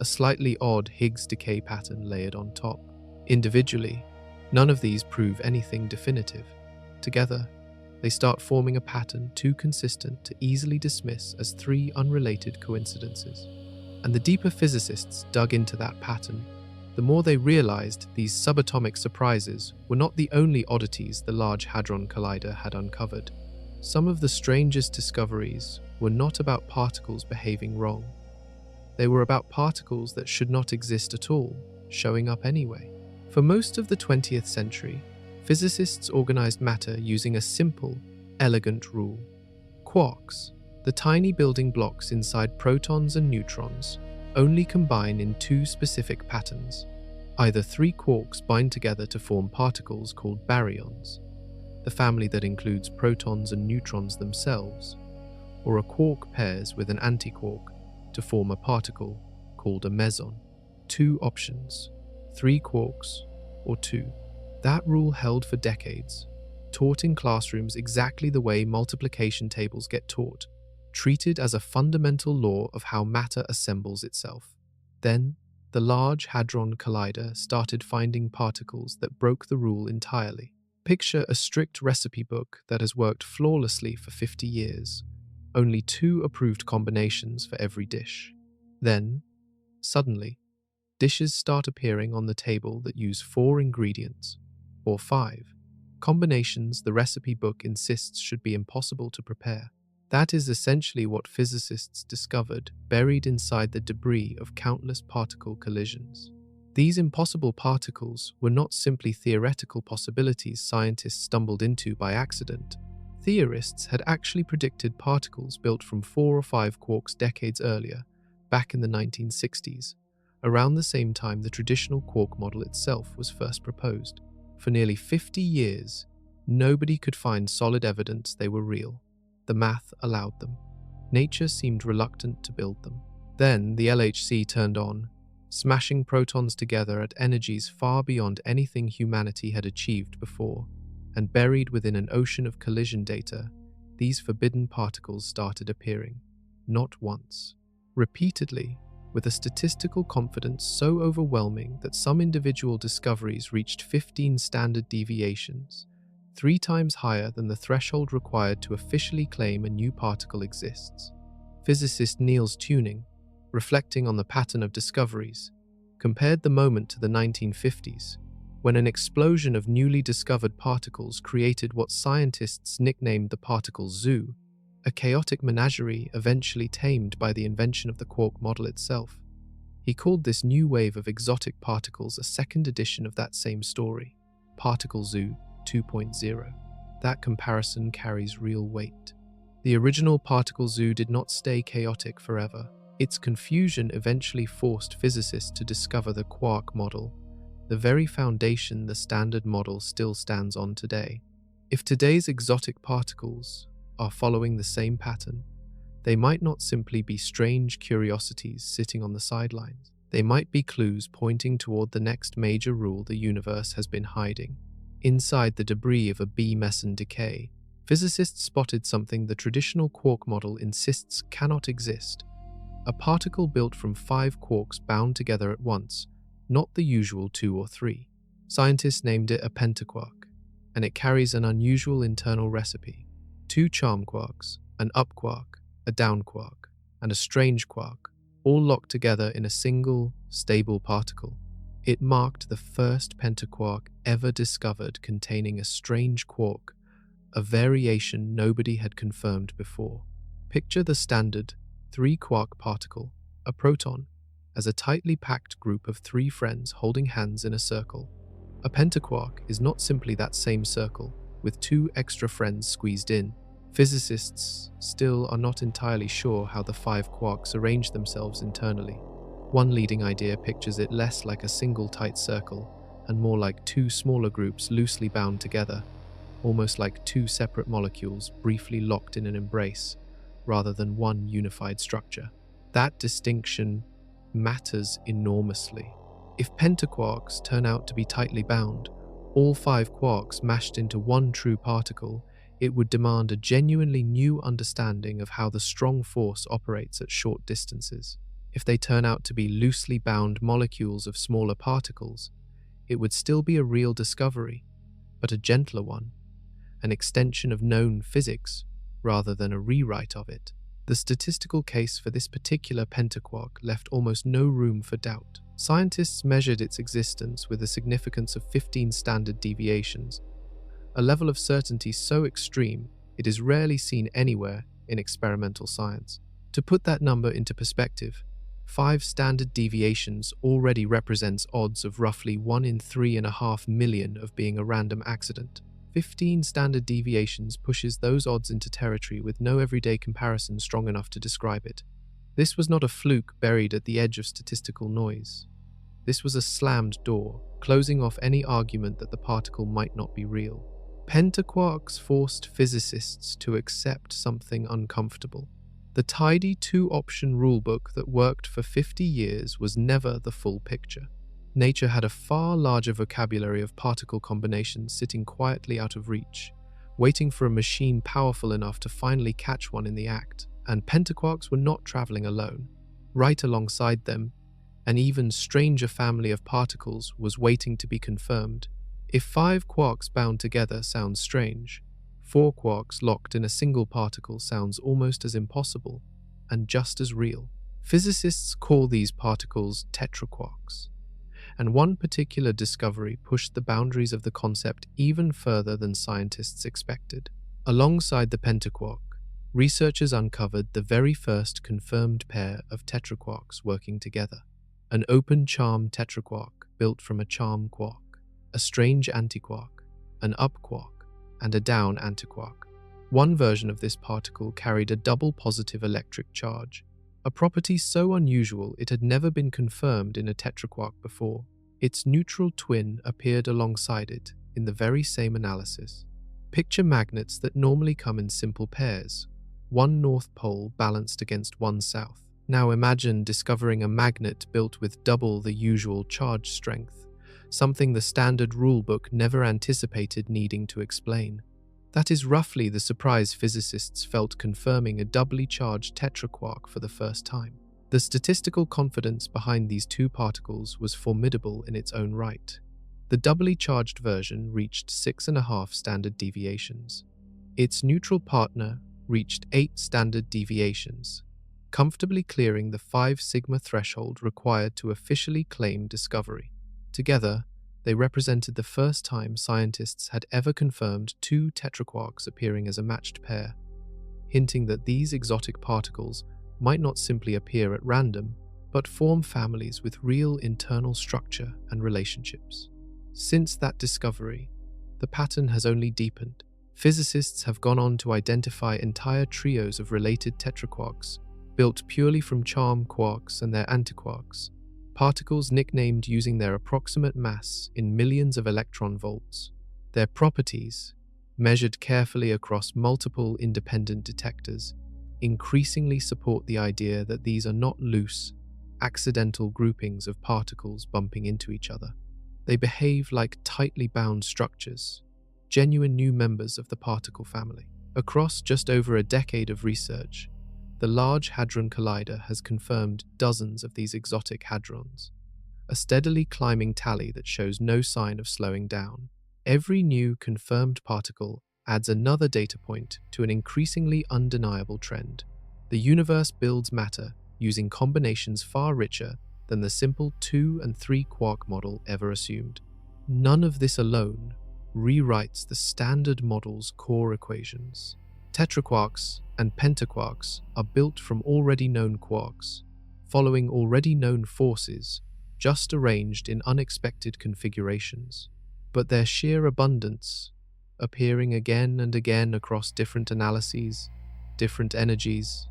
a slightly odd Higgs decay pattern layered on top. Individually, none of these prove anything definitive. Together, they start forming a pattern too consistent to easily dismiss as three unrelated coincidences. And the deeper physicists dug into that pattern, the more they realized these subatomic surprises were not the only oddities the Large Hadron Collider had uncovered. Some of the strangest discoveries were not about particles behaving wrong. They were about particles that should not exist at all, showing up anyway. For most of the 20th century, physicists organized matter using a simple, elegant rule. Quarks, the tiny building blocks inside protons and neutrons, only combine in two specific patterns. Either three quarks bind together to form particles called baryons, the family that includes protons and neutrons themselves, or a quark pairs with an antiquark to form a particle called a meson. Two options, three quarks or two. That rule held for decades, taught in classrooms exactly the way multiplication tables get taught, treated as a fundamental law of how matter assembles itself. Then, the Large Hadron Collider started finding particles that broke the rule entirely. Picture a strict recipe book that has worked flawlessly for 50 years, only two approved combinations for every dish. Then, suddenly, dishes start appearing on the table that use 4 ingredients, or 5, combinations the recipe book insists should be impossible to prepare. That is essentially what physicists discovered buried inside the debris of countless particle collisions. These impossible particles were not simply theoretical possibilities scientists stumbled into by accident. Theorists had actually predicted particles built from 4 or 5 quarks decades earlier, back in the 1960s, around the same time the traditional quark model itself was first proposed. For nearly 50 years, nobody could find solid evidence they were real. The math allowed them. Nature seemed reluctant to build them. Then the LHC turned on, smashing protons together at energies far beyond anything humanity had achieved before, and buried within an ocean of collision data, these forbidden particles started appearing. Not once, repeatedly, with a statistical confidence so overwhelming that some individual discoveries reached 15 standard deviations, 3 times higher than the threshold required to officially claim a new particle exists. Physicist Niels Tuning, reflecting on the pattern of discoveries, compared the moment to the 1950s, when an explosion of newly discovered particles created what scientists nicknamed the particle zoo, a chaotic menagerie eventually tamed by the invention of the quark model itself. He called this new wave of exotic particles a second edition of that same story, Particle Zoo 2.0. That comparison carries real weight. The original Particle Zoo did not stay chaotic forever. Its confusion eventually forced physicists to discover the quark model, the very foundation the standard model still stands on today. If today's exotic particles are following the same pattern, they might not simply be strange curiosities sitting on the sidelines. They might be clues pointing toward the next major rule the universe has been hiding. Inside the debris of a B meson decay, physicists spotted something the traditional quark model insists cannot exist. A particle built from 5 quarks bound together at once, not the usual 2 or 3. Scientists named it a pentaquark, and it carries an unusual internal recipe. 2 charm quarks, an up quark, a down quark, and a strange quark, all locked together in a single, stable particle. It marked the first pentaquark ever discovered containing a strange quark, a variation nobody had confirmed before. Picture the standard 3-quark particle, a proton, as a tightly packed group of 3 friends holding hands in a circle. A pentaquark is not simply that same circle, with 2 extra friends squeezed in. Physicists still are not entirely sure how the 5 quarks arrange themselves internally. One leading idea pictures it less like a single tight circle and more like 2 smaller groups loosely bound together, almost like 2 separate molecules briefly locked in an embrace, rather than one unified structure. That distinction matters enormously. If pentaquarks turn out to be tightly bound, all 5 quarks mashed into one true particle, it would demand a genuinely new understanding of how the strong force operates at short distances. If they turn out to be loosely bound molecules of smaller particles, it would still be a real discovery, but a gentler one, an extension of known physics rather than a rewrite of it. The statistical case for this particular pentaquark left almost no room for doubt. Scientists measured its existence with a significance of 15 standard deviations, a level of certainty so extreme it is rarely seen anywhere in experimental science. To put that number into perspective, 5 standard deviations already represents odds of roughly 1 in 3.5 million of being a random accident. 15 standard deviations pushes those odds into territory with no everyday comparison strong enough to describe it. This was not a fluke buried at the edge of statistical noise. This was a slammed door, closing off any argument that the particle might not be real. Pentaquarks forced physicists to accept something uncomfortable. The tidy 2-option rulebook that worked for 50 years was never the full picture. Nature had a far larger vocabulary of particle combinations sitting quietly out of reach, waiting for a machine powerful enough to finally catch one in the act. And pentaquarks were not traveling alone. Right alongside them, an even stranger family of particles was waiting to be confirmed. If 5 quarks bound together sounds strange, 4 quarks locked in a single particle sounds almost as impossible and just as real. Physicists call these particles tetraquarks, and one particular discovery pushed the boundaries of the concept even further than scientists expected. Alongside the pentaquark, researchers uncovered the very first confirmed pair of tetraquarks working together. An open charm tetraquark built from a charm quark, a strange antiquark, an up quark, and a down antiquark. One version of this particle carried a double positive electric charge, a property so unusual it had never been confirmed in a tetraquark before. Its neutral twin appeared alongside it in the very same analysis. Picture magnets that normally come in simple pairs, one north pole balanced against one south. Now imagine discovering a magnet built with double the usual charge strength, something the standard rulebook never anticipated needing to explain. That is roughly the surprise physicists felt confirming a doubly charged tetraquark for the first time. The statistical confidence behind these 2 particles was formidable in its own right. The doubly charged version reached 6.5 standard deviations. Its neutral partner reached 8 standard deviations, comfortably clearing the 5 sigma threshold required to officially claim discovery. Together, they represented the first time scientists had ever confirmed 2 tetraquarks appearing as a matched pair, hinting that these exotic particles might not simply appear at random, but form families with real internal structure and relationships. Since that discovery, the pattern has only deepened. Physicists have gone on to identify entire trios of related tetraquarks, built purely from charm quarks and their antiquarks, particles nicknamed using their approximate mass in millions of electron volts. Their properties, measured carefully across multiple independent detectors, increasingly support the idea that these are not loose, accidental groupings of particles bumping into each other. They behave like tightly bound structures, genuine new members of the particle family. Across just over a decade of research, the Large Hadron Collider has confirmed dozens of these exotic hadrons, a steadily climbing tally that shows no sign of slowing down. Every new confirmed particle adds another data point to an increasingly undeniable trend. The universe builds matter using combinations far richer than the simple 2 and 3 quark model ever assumed. None of this alone rewrites the standard model's core equations. Tetraquarks and pentaquarks are built from already known quarks, following already known forces, just arranged in unexpected configurations. But their sheer abundance, appearing again and again across different analyses, different energies,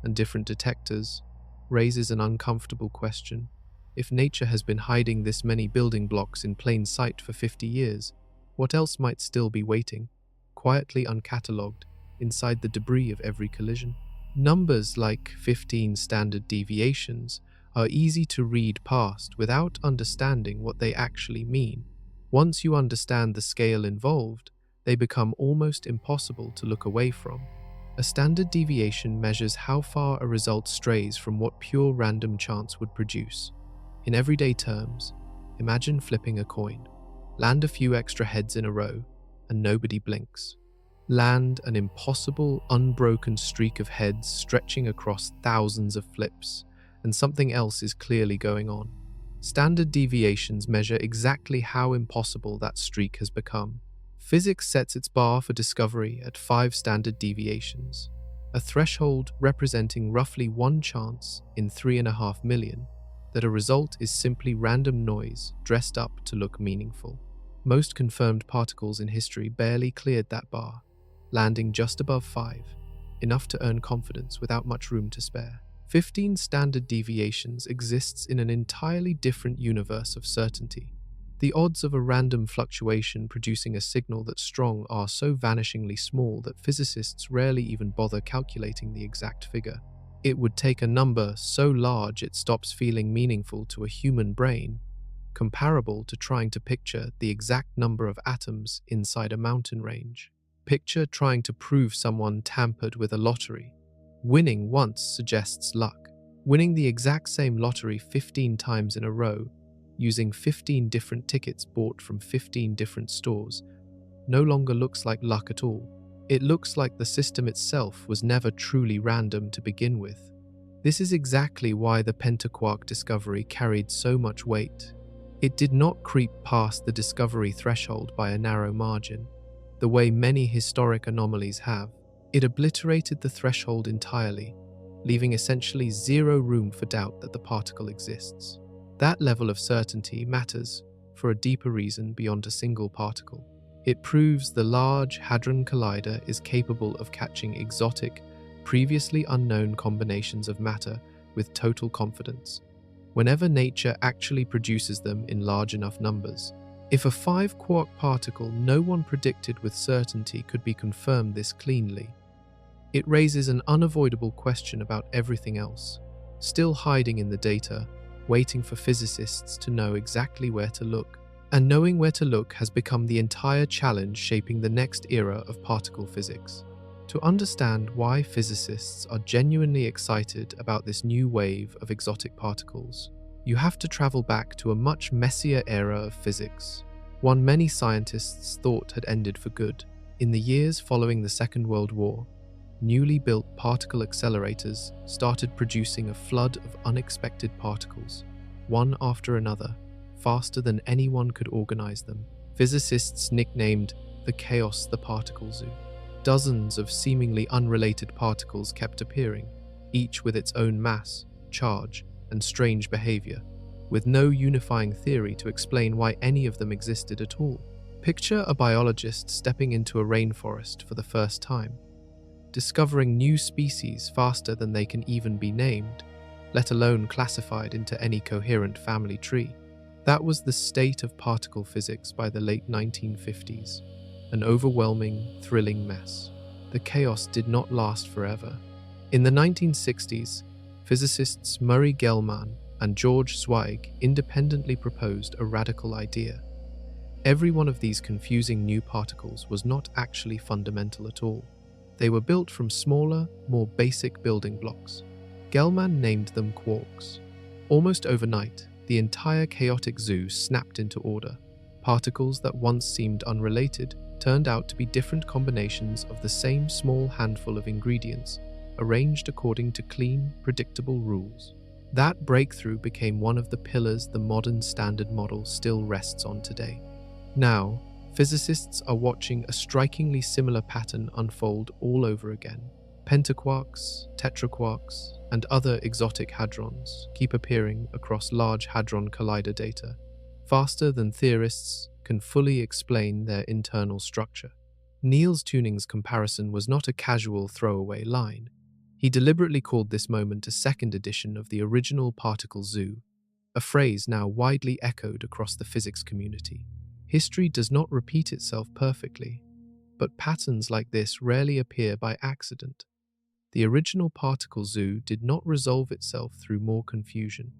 and different detectors, raises an uncomfortable question. If nature has been hiding this many building blocks in plain sight for 50 years, what else might still be waiting, quietly uncatalogued, inside the debris of every collision? Numbers like 15 standard deviations are easy to read past without understanding what they actually mean. Once you understand the scale involved, they become almost impossible to look away from. A standard deviation measures how far a result strays from what pure random chance would produce. In everyday terms, imagine flipping a coin. Land a few extra heads in a row, and nobody blinks. Land an impossible, unbroken streak of heads stretching across thousands of flips, and something else is clearly going on. Standard deviations measure exactly how impossible that streak has become. Physics sets its bar for discovery at 5 standard deviations, a threshold representing roughly 1 chance in 3.5 million that a result is simply random noise dressed up to look meaningful. Most confirmed particles in history barely cleared that bar, landing just above 5, enough to earn confidence without much room to spare. 15 standard deviations exists in an entirely different universe of certainty. The odds of a random fluctuation producing a signal that's strong are so vanishingly small that physicists rarely even bother calculating the exact figure. It would take a number so large it stops feeling meaningful to a human brain, comparable to trying to picture the exact number of atoms inside a mountain range. Picture trying to prove someone tampered with a lottery. Winning once suggests luck. Winning the exact same lottery 15 times in a row, using 15 different tickets bought from 15 different stores, no longer looks like luck at all. It looks like the system itself was never truly random to begin with. This is exactly why the pentaquark discovery carried so much weight. It did not creep past the discovery threshold by a narrow margin, the way many historic anomalies have. It obliterated the threshold entirely, leaving essentially zero room for doubt that the particle exists. That level of certainty matters for a deeper reason beyond a single particle. It proves the Large Hadron Collider is capable of catching exotic, previously unknown combinations of matter with total confidence, whenever nature actually produces them in large enough numbers. If a 5-quark particle no one predicted with certainty could be confirmed this cleanly, it raises an unavoidable question about everything else, still hiding in the data, waiting for physicists to know exactly where to look. And knowing where to look has become the entire challenge shaping the next era of particle physics. To understand why physicists are genuinely excited about this new wave of exotic particles, you have to travel back to a much messier era of physics, one many scientists thought had ended for good. In the years following the Second World War, newly built particle accelerators started producing a flood of unexpected particles, one after another, faster than anyone could organize them. Physicists nicknamed the chaos the particle zoo. Dozens of seemingly unrelated particles kept appearing, each with its own mass, charge, and strange behavior, with no unifying theory to explain why any of them existed at all. Picture a biologist stepping into a rainforest for the first time, discovering new species faster than they can even be named, let alone classified into any coherent family tree. That was the state of particle physics by the late 1950s, an overwhelming, thrilling mess. The chaos did not last forever. In the 1960s, physicists Murray Gell-Mann and George Zweig independently proposed a radical idea. Every one of these confusing new particles was not actually fundamental at all. They were built from smaller, more basic building blocks. Gell-Mann named them quarks. Almost overnight, the entire chaotic zoo snapped into order. Particles that once seemed unrelated turned out to be different combinations of the same small handful of ingredients, arranged according to clean, predictable rules. That breakthrough became one of the pillars the modern Standard Model still rests on today. Now, physicists are watching a strikingly similar pattern unfold all over again. Pentaquarks, tetraquarks, and other exotic hadrons keep appearing across Large Hadron Collider data, faster than theorists can fully explain their internal structure. Niels Tuning's comparison was not a casual throwaway line. He deliberately called this moment a second edition of the original particle zoo, a phrase now widely echoed across the physics community. History does not repeat itself perfectly, but patterns like this rarely appear by accident. The original particle zoo did not resolve itself through more confusion.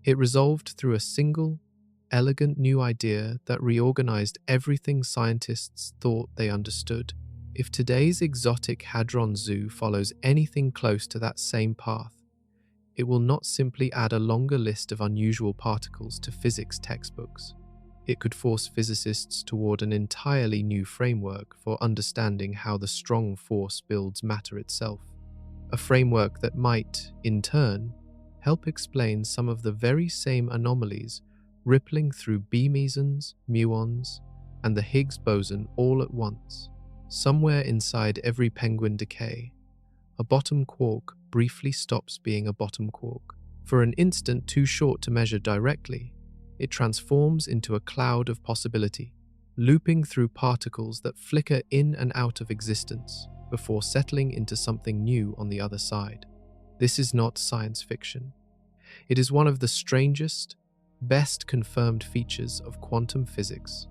It resolved through a single, elegant new idea that reorganized everything scientists thought they understood. If today's exotic Hadron Zoo follows anything close to that same path, it will not simply add a longer list of unusual particles to physics textbooks. It could force physicists toward an entirely new framework for understanding how the strong force builds matter itself. A framework that might, in turn, help explain some of the very same anomalies rippling through B mesons, muons, and the Higgs boson all at once. Somewhere inside every penguin decay, a bottom quark briefly stops being a bottom quark. For an instant too short to measure directly, it transforms into a cloud of possibility, looping through particles that flicker in and out of existence before settling into something new on the other side. This is not science fiction. It is one of the strangest, best confirmed features of quantum physics.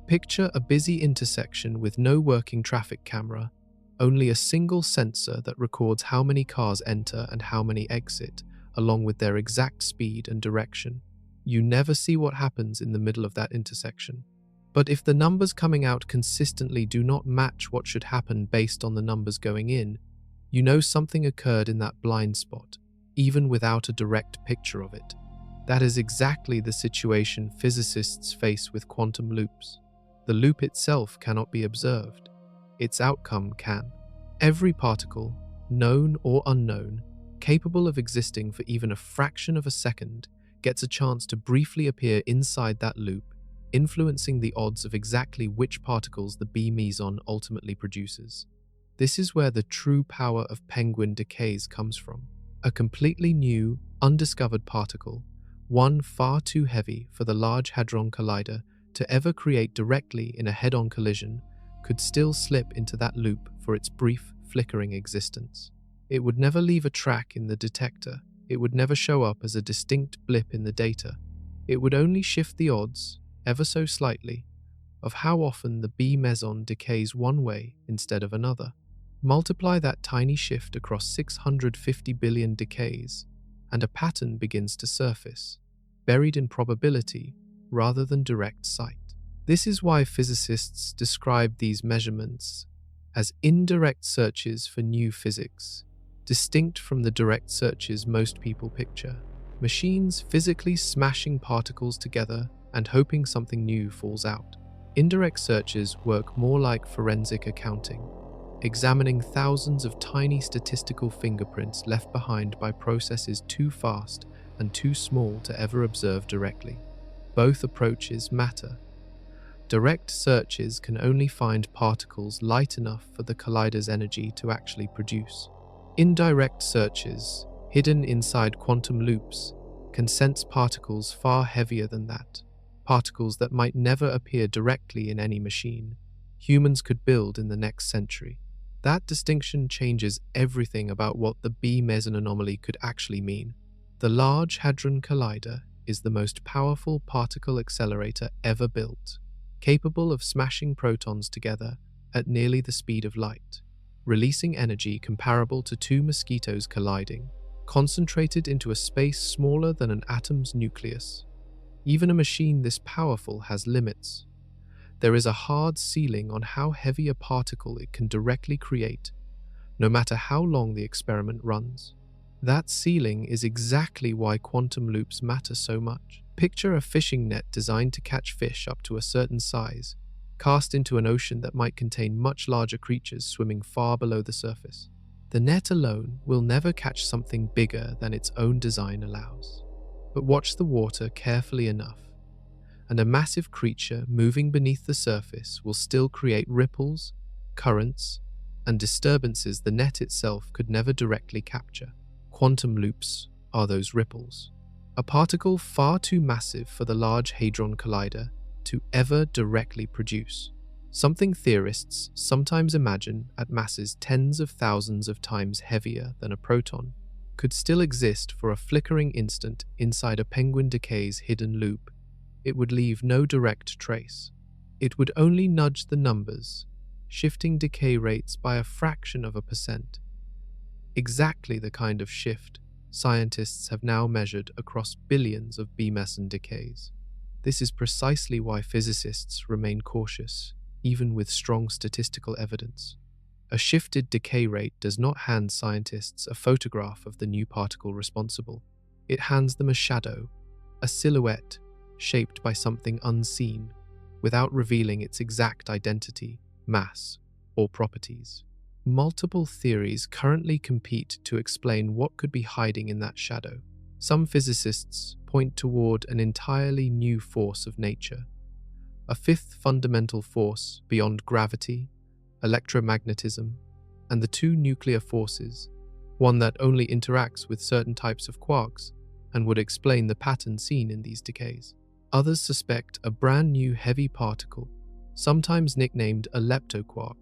Picture a busy intersection with no working traffic camera, only a single sensor that records how many cars enter and how many exit, along with their exact speed and direction. You never see what happens in the middle of that intersection. But if the numbers coming out consistently do not match what should happen based on the numbers going in, you know something occurred in that blind spot, even without a direct picture of it. That is exactly the situation physicists face with quantum loops. The loop itself cannot be observed. Its outcome can. Every particle, known or unknown, capable of existing for even a fraction of a second, gets a chance to briefly appear inside that loop, influencing the odds of exactly which particles the B meson ultimately produces. This is where the true power of penguin decays comes from. A completely new, undiscovered particle, one far too heavy for the Large Hadron Collider to ever create directly in a head-on collision, could still slip into that loop for its brief, flickering existence. It would never leave a track in the detector. It would never show up as a distinct blip in the data. It would only shift the odds, ever so slightly, of how often the B meson decays one way instead of another. Multiply that tiny shift across 650 billion decays, and a pattern begins to surface, buried in probability rather than direct sight. This is why physicists describe these measurements as indirect searches for new physics, distinct from the direct searches most people picture. Machines physically smashing particles together and hoping something new falls out. Indirect searches work more like forensic accounting, examining thousands of tiny statistical fingerprints left behind by processes too fast and too small to ever observe directly. Both approaches matter. Direct searches can only find particles light enough for the collider's energy to actually produce. Indirect searches, hidden inside quantum loops, can sense particles far heavier than that, particles that might never appear directly in any machine humans could build in the next century. That distinction changes everything about what the B meson anomaly could actually mean. The Large Hadron Collider is the most powerful particle accelerator ever built, capable of smashing protons together at nearly the speed of light, releasing energy comparable to two mosquitoes colliding, concentrated into a space smaller than an atom's nucleus. Even a machine this powerful has limits. There is a hard ceiling on how heavy a particle it can directly create, no matter how long the experiment runs. That ceiling is exactly why quantum loops matter so much. Picture a fishing net designed to catch fish up to a certain size, cast into an ocean that might contain much larger creatures swimming far below the surface. The net alone will never catch something bigger than its own design allows. But watch the water carefully enough, and a massive creature moving beneath the surface will still create ripples, currents, and disturbances the net itself could never directly capture. Quantum loops are those ripples. A particle far too massive for the Large Hadron Collider to ever directly produce. Something theorists sometimes imagine at masses tens of thousands of times heavier than a proton could still exist for a flickering instant inside a penguin decay's hidden loop. It would leave no direct trace. It would only nudge the numbers, shifting decay rates by a fraction of a percent. Exactly the kind of shift scientists have now measured across billions of B-meson decays. This is precisely why physicists remain cautious, even with strong statistical evidence. A shifted decay rate does not hand scientists a photograph of the new particle responsible. It hands them a shadow, a silhouette shaped by something unseen, without revealing its exact identity, mass, or properties. Multiple theories currently compete to explain what could be hiding in that shadow. Some physicists point toward an entirely new force of nature, a fifth fundamental force beyond gravity, electromagnetism, and the two nuclear forces, one that only interacts with certain types of quarks and would explain the pattern seen in these decays. Others suspect a brand new heavy particle, sometimes nicknamed a leptoquark,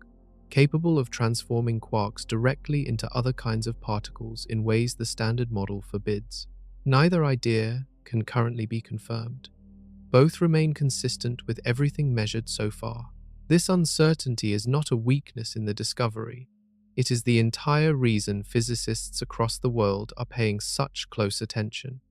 capable of transforming quarks directly into other kinds of particles in ways the standard model forbids. Neither idea can currently be confirmed. Both remain consistent with everything measured so far. This uncertainty is not a weakness in the discovery. It is the entire reason physicists across the world are paying such close attention.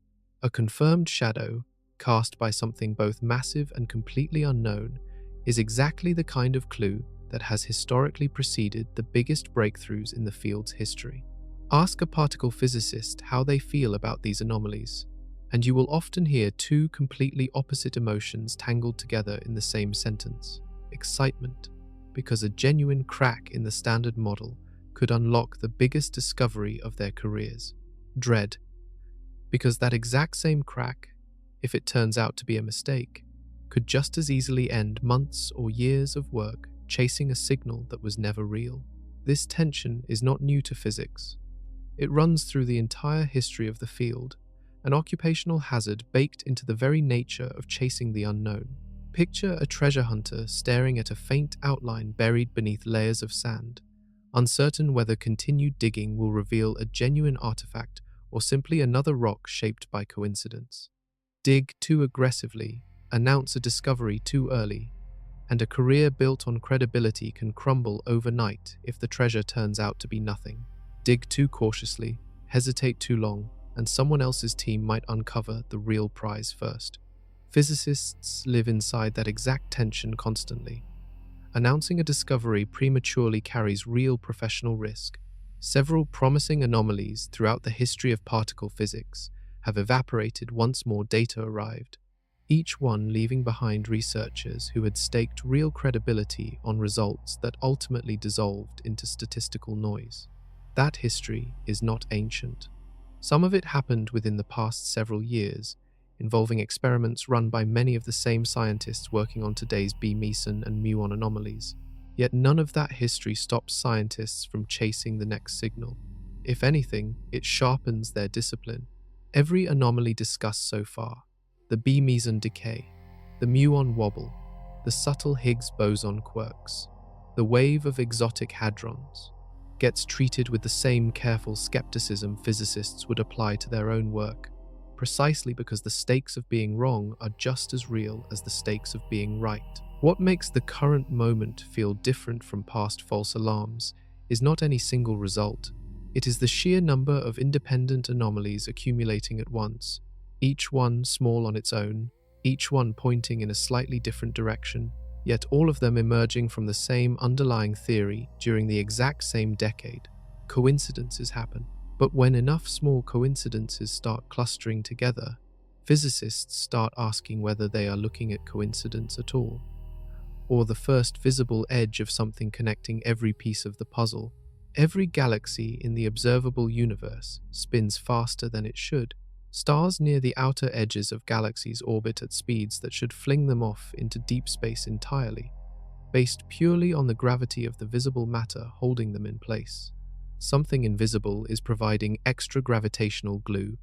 A confirmed shadow, cast by something both massive and completely unknown, is exactly the kind of clue that has historically preceded the biggest breakthroughs in the field's history. Ask a particle physicist how they feel about these anomalies, and you will often hear two completely opposite emotions tangled together in the same sentence. Excitement, because a genuine crack in the standard model could unlock the biggest discovery of their careers. Dread, because that exact same crack, if it turns out to be a mistake, could just as easily end months or years of work chasing a signal that was never real. This tension is not new to physics. It runs through the entire history of the field, an occupational hazard baked into the very nature of chasing the unknown. Picture a treasure hunter staring at a faint outline buried beneath layers of sand, uncertain whether continued digging will reveal a genuine artifact or simply another rock shaped by coincidence. Dig too aggressively, announce a discovery too early, and a career built on credibility can crumble overnight if the treasure turns out to be nothing. Dig too cautiously, hesitate too long, and someone else's team might uncover the real prize first. Physicists live inside that exact tension constantly. Announcing a discovery prematurely carries real professional risk. Several promising anomalies throughout the history of particle physics have evaporated once more data arrived, each one leaving behind researchers who had staked real credibility on results that ultimately dissolved into statistical noise. That history is not ancient. Some of it happened within the past several years, involving experiments run by many of the same scientists working on today's B-meson and muon anomalies. Yet none of that history stops scientists from chasing the next signal. If anything, it sharpens their discipline. Every anomaly discussed so far, the B-meson decay, the muon wobble, the subtle Higgs boson quirks, the wave of exotic hadrons, gets treated with the same careful skepticism physicists would apply to their own work, precisely because the stakes of being wrong are just as real as the stakes of being right. What makes the current moment feel different from past false alarms is not any single result. It is the sheer number of independent anomalies accumulating at once, each one small on its own, each one pointing in a slightly different direction, yet all of them emerging from the same underlying theory during the exact same decade. Coincidences happen. But when enough small coincidences start clustering together, physicists start asking whether they are looking at coincidence at all, or the first visible edge of something connecting every piece of the puzzle. Every galaxy in the observable universe spins faster than it should. Stars near the outer edges of galaxies orbit at speeds that should fling them off into deep space entirely, based purely on the gravity of the visible matter holding them in place. Something invisible is providing extra gravitational glue,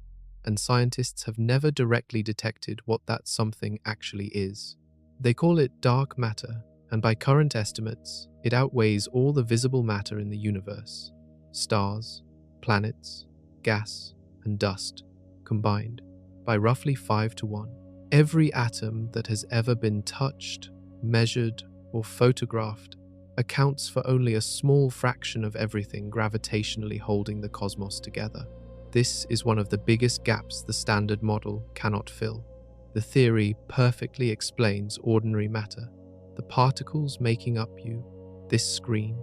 and scientists have never directly detected what that something actually is. They call it dark matter, and by current estimates, it outweighs all the visible matter in the universe: stars, planets, gas, and dust combined, by roughly 5 to 1. Every atom that has ever been touched, measured, or photographed accounts for only a small fraction of everything gravitationally holding the cosmos together. This is one of the biggest gaps the Standard Model cannot fill. The theory perfectly explains ordinary matter, the particles making up you, this screen,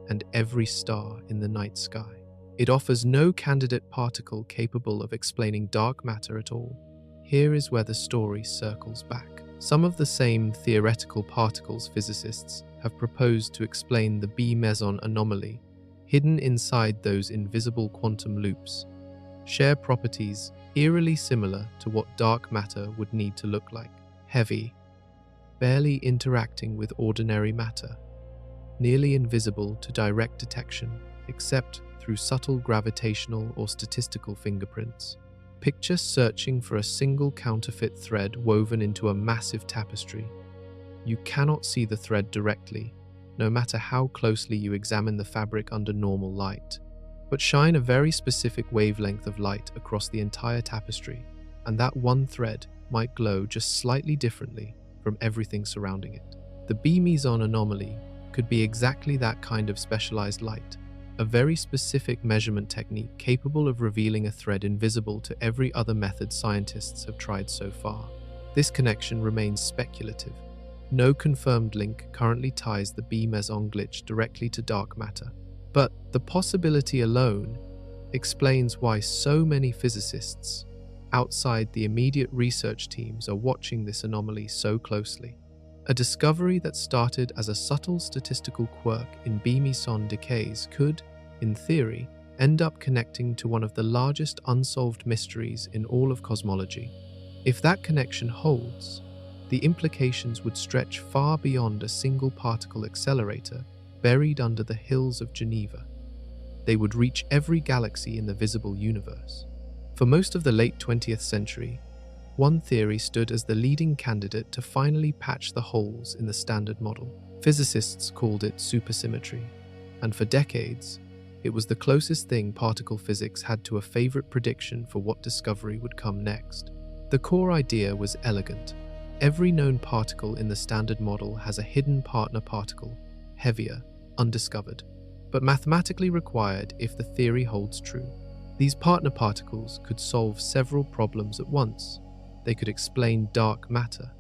and every star in the night sky. It offers no candidate particle capable of explaining dark matter at all. Here is where the story circles back. Some of the same theoretical particles physicists have proposed to explain the B meson anomaly hidden inside those invisible quantum loops share properties eerily similar to what dark matter would need to look like: heavy, barely interacting with ordinary matter, nearly invisible to direct detection except through subtle gravitational or statistical fingerprints. Picture searching for a single counterfeit thread woven into a massive tapestry. You cannot see the thread directly, no matter how closely you examine the fabric under normal light. But shine a very specific wavelength of light across the entire tapestry, and that one thread might glow just slightly differently from everything surrounding it. The B meson anomaly could be exactly that kind of specialized light, a very specific measurement technique capable of revealing a thread invisible to every other method scientists have tried so far. This connection remains speculative. No confirmed link currently ties the B meson glitch directly to dark matter, but the possibility alone explains why so many physicists outside the immediate research teams are watching this anomaly so closely. A discovery that started as a subtle statistical quirk in B meson decays could, in theory, end up connecting to one of the largest unsolved mysteries in all of cosmology. If that connection holds, the implications would stretch far beyond a single particle accelerator buried under the hills of Geneva. They would reach every galaxy in the visible universe. For most of the late 20th century, one theory stood as the leading candidate to finally patch the holes in the Standard Model. Physicists called it supersymmetry, and for decades, it was the closest thing particle physics had to a favorite prediction for what discovery would come next. The core idea was elegant. Every known particle in the Standard Model has a hidden partner particle, heavier, undiscovered, but mathematically required if the theory holds true. These partner particles could solve several problems at once. They could explain dark matter.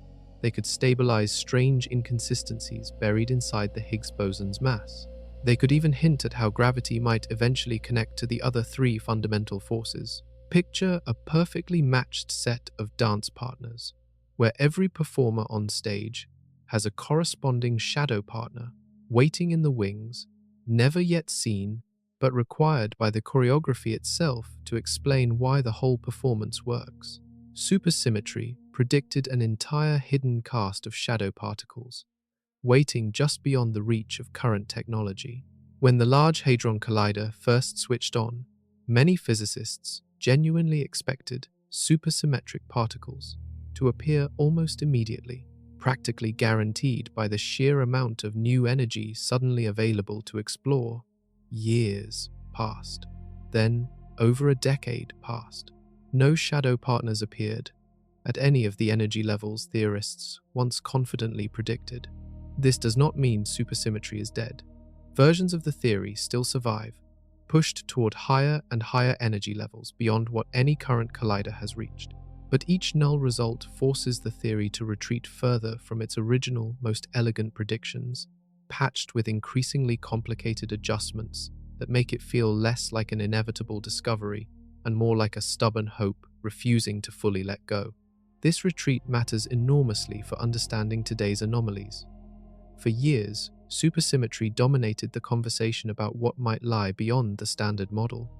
They could stabilize strange inconsistencies buried inside the Higgs boson's mass. They could even hint at how gravity might eventually connect to the other three fundamental forces. Picture a perfectly matched set of dance partners, where every performer on stage has a corresponding shadow partner waiting in the wings, never yet seen, but required by the choreography itself to explain why the whole performance works. Supersymmetry predicted an entire hidden cast of shadow particles, waiting just beyond the reach of current technology. When the Large Hadron Collider first switched on, many physicists genuinely expected supersymmetric particles to appear almost immediately, practically guaranteed by the sheer amount of new energy suddenly available to explore. Years passed. Then, over a decade passed. No shadow partners appeared at any of the energy levels theorists once confidently predicted. This does not mean supersymmetry is dead. Versions of the theory still survive, pushed toward higher and higher energy levels beyond what any current collider has reached. But each null result forces the theory to retreat further from its original, most elegant predictions, patched with increasingly complicated adjustments that make it feel less like an inevitable discovery and more like a stubborn hope refusing to fully let go. This retreat matters enormously for understanding today's anomalies. For years, supersymmetry dominated the conversation about what might lie beyond the standard model.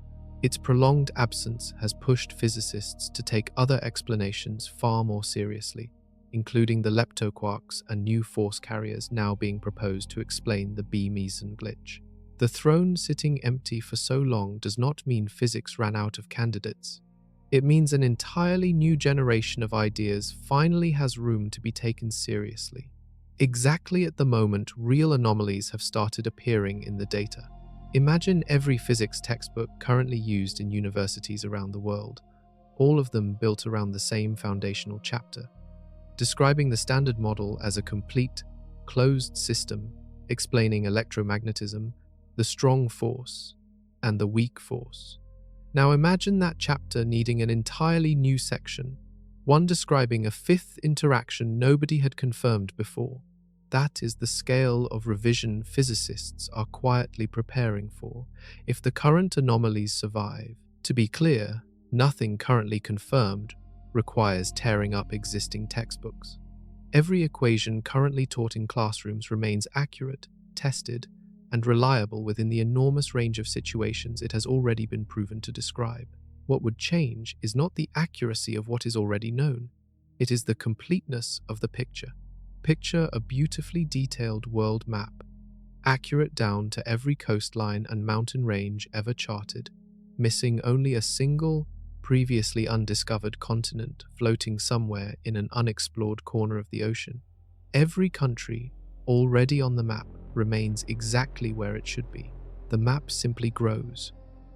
Its prolonged absence has pushed physicists to take other explanations far more seriously, including the leptoquarks and new force carriers now being proposed to explain the B-meson glitch. The throne sitting empty for so long does not mean physics ran out of candidates. It means an entirely new generation of ideas finally has room to be taken seriously. Exactly at the moment real anomalies have started appearing in the data. Imagine every physics textbook currently used in universities around the world, all of them built around the same foundational chapter, describing the standard model as a complete, closed system, explaining electromagnetism, the strong force, and the weak force. Now imagine that chapter needing an entirely new section, one describing a fifth interaction nobody had confirmed before. That is the scale of revision physicists are quietly preparing for if the current anomalies survive. To be clear, nothing currently confirmed requires tearing up existing textbooks. Every equation currently taught in classrooms remains accurate, tested, and reliable within the enormous range of situations it has already been proven to describe. What would change is not the accuracy of what is already known, it is the completeness of the picture. Picture a beautifully detailed world map, accurate down to every coastline and mountain range ever charted, missing only a single, previously undiscovered continent floating somewhere in an unexplored corner of the ocean. Every country, already on the map, remains exactly where it should be. The map simply grows,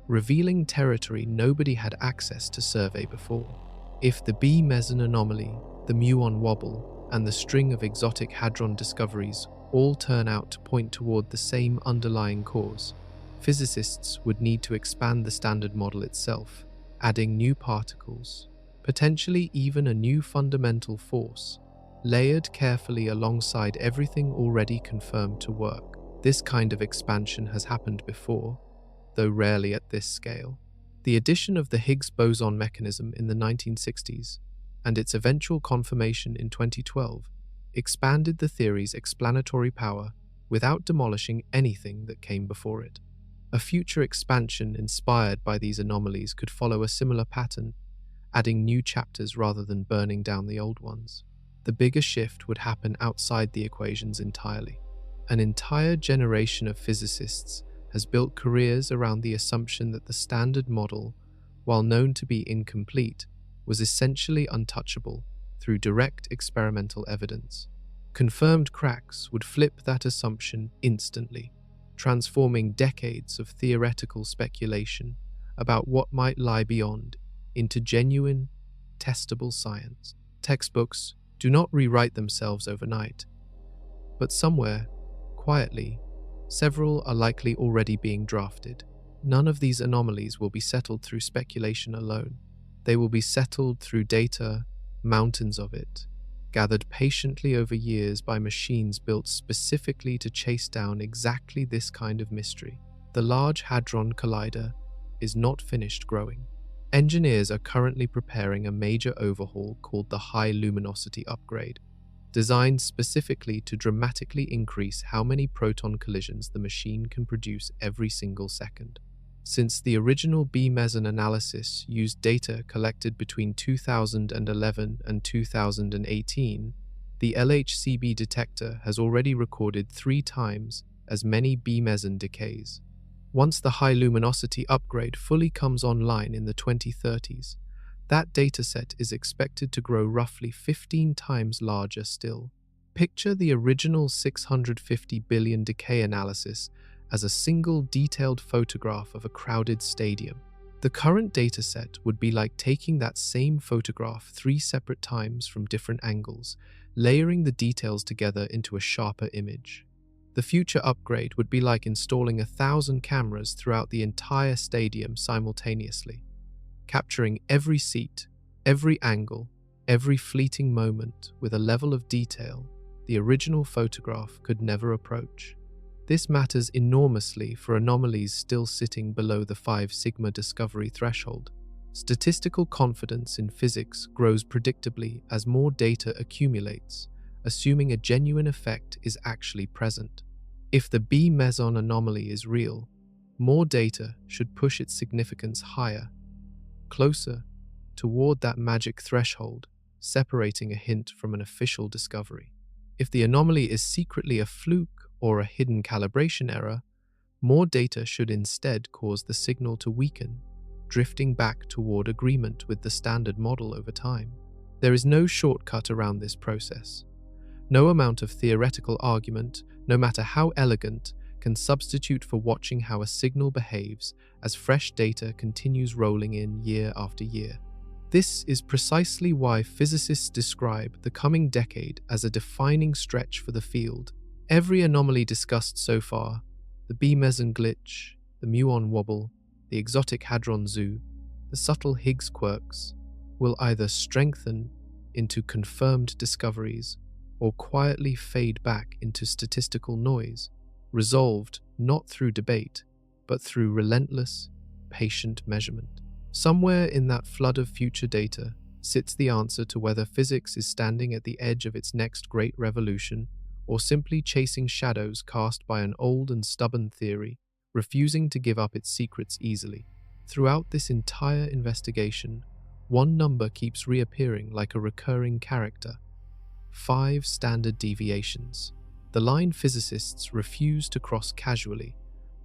revealing territory nobody had access to survey before. If the B-meson anomaly, the muon wobble, and the string of exotic hadron discoveries all turn out to point toward the same underlying cause, physicists would need to expand the standard model itself, adding new particles, potentially even a new fundamental force, layered carefully alongside everything already confirmed to work. This kind of expansion has happened before, though rarely at this scale. The addition of the Higgs boson mechanism in the 1960s and its eventual confirmation in 2012 expanded the theory's explanatory power without demolishing anything that came before it. A future expansion inspired by these anomalies could follow a similar pattern, adding new chapters rather than burning down the old ones. The bigger shift would happen outside the equations entirely. An entire generation of physicists has built careers around the assumption that the standard model, while known to be incomplete, was essentially untouchable through direct experimental evidence. Confirmed cracks would flip that assumption instantly, transforming decades of theoretical speculation about what might lie beyond into genuine, testable science. Textbooks do not rewrite themselves overnight, but somewhere, quietly, several are likely already being drafted. None of these anomalies will be settled through speculation alone. They will be settled through data, mountains of it, gathered patiently over years by machines built specifically to chase down exactly this kind of mystery. The Large Hadron Collider is not finished growing. Engineers are currently preparing a major overhaul called the High Luminosity Upgrade, designed specifically to dramatically increase how many proton collisions the machine can produce every single second. Since the original B-meson analysis used data collected between 2011 and 2018, the LHCb detector has already recorded 3 times as many B-meson decays. Once the high luminosity upgrade fully comes online in the 2030s, that dataset is expected to grow roughly 15 times larger still. Picture the original 650 billion decay analysis as a single detailed photograph of a crowded stadium. The current dataset would be like taking that same photograph 3 separate times from different angles, layering the details together into a sharper image. The future upgrade would be like installing 1,000 cameras throughout the entire stadium simultaneously, capturing every seat, every angle, every fleeting moment with a level of detail the original photograph could never approach. This matters enormously for anomalies still sitting below the 5 sigma discovery threshold. Statistical confidence in physics grows predictably as more data accumulates, assuming a genuine effect is actually present. If the B meson anomaly is real, more data should push its significance higher, closer toward that magic threshold, separating a hint from an official discovery. If the anomaly is secretly a fluke or a hidden calibration error, more data should instead cause the signal to weaken, drifting back toward agreement with the standard model over time. There is no shortcut around this process. No amount of theoretical argument, no matter how elegant, can substitute for watching how a signal behaves as fresh data continues rolling in year after year. This is precisely why physicists describe the coming decade as a defining stretch for the field. Every anomaly discussed so far, the B meson glitch, the muon wobble, the exotic hadron zoo, the subtle Higgs quirks, will either strengthen into confirmed discoveries or quietly fade back into statistical noise, resolved not through debate, but through relentless, patient measurement. Somewhere in that flood of future data sits the answer to whether physics is standing at the edge of its next great revolution or simply chasing shadows cast by an old and stubborn theory, refusing to give up its secrets easily. Throughout this entire investigation, one number keeps reappearing like a recurring character: 5 standard deviations. The line physicists refuse to cross casually,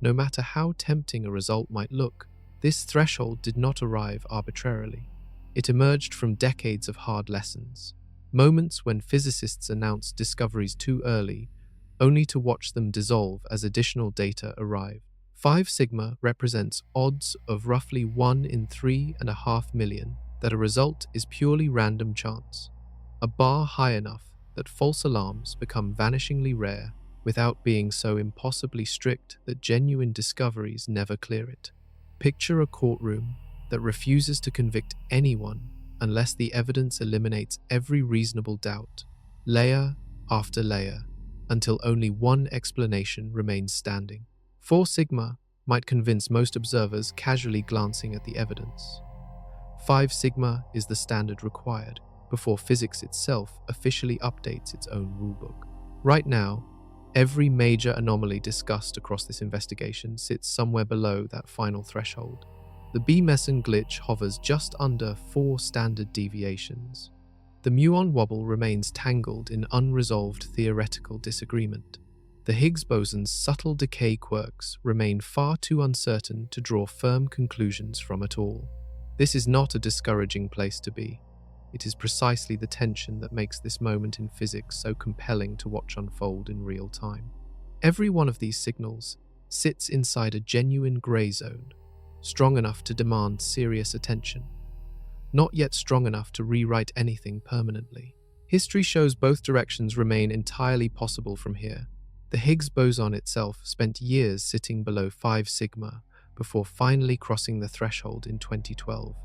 no matter how tempting a result might look. This threshold did not arrive arbitrarily. It emerged from decades of hard lessons, moments when physicists announced discoveries too early, only to watch them dissolve as additional data arrived. 5 sigma represents odds of roughly 1 in 3.5 million that a result is purely random chance, a bar high enough that false alarms become vanishingly rare without being so impossibly strict that genuine discoveries never clear it. Picture a courtroom that refuses to convict anyone unless the evidence eliminates every reasonable doubt, layer after layer, until only one explanation remains standing. 4 sigma might convince most observers casually glancing at the evidence. 5 sigma is the standard required before physics itself officially updates its own rulebook. Right now, every major anomaly discussed across this investigation sits somewhere below that final threshold. The B meson glitch hovers just under 4 standard deviations. The muon wobble remains tangled in unresolved theoretical disagreement. The Higgs boson's subtle decay quirks remain far too uncertain to draw firm conclusions from at all. This is not a discouraging place to be. It is precisely the tension that makes this moment in physics so compelling to watch unfold in real time. Every one of these signals sits inside a genuine grey zone, strong enough to demand serious attention, not yet strong enough to rewrite anything permanently. History shows both directions remain entirely possible from here. The Higgs boson itself spent years sitting below 5 sigma before finally crossing the threshold in 2012.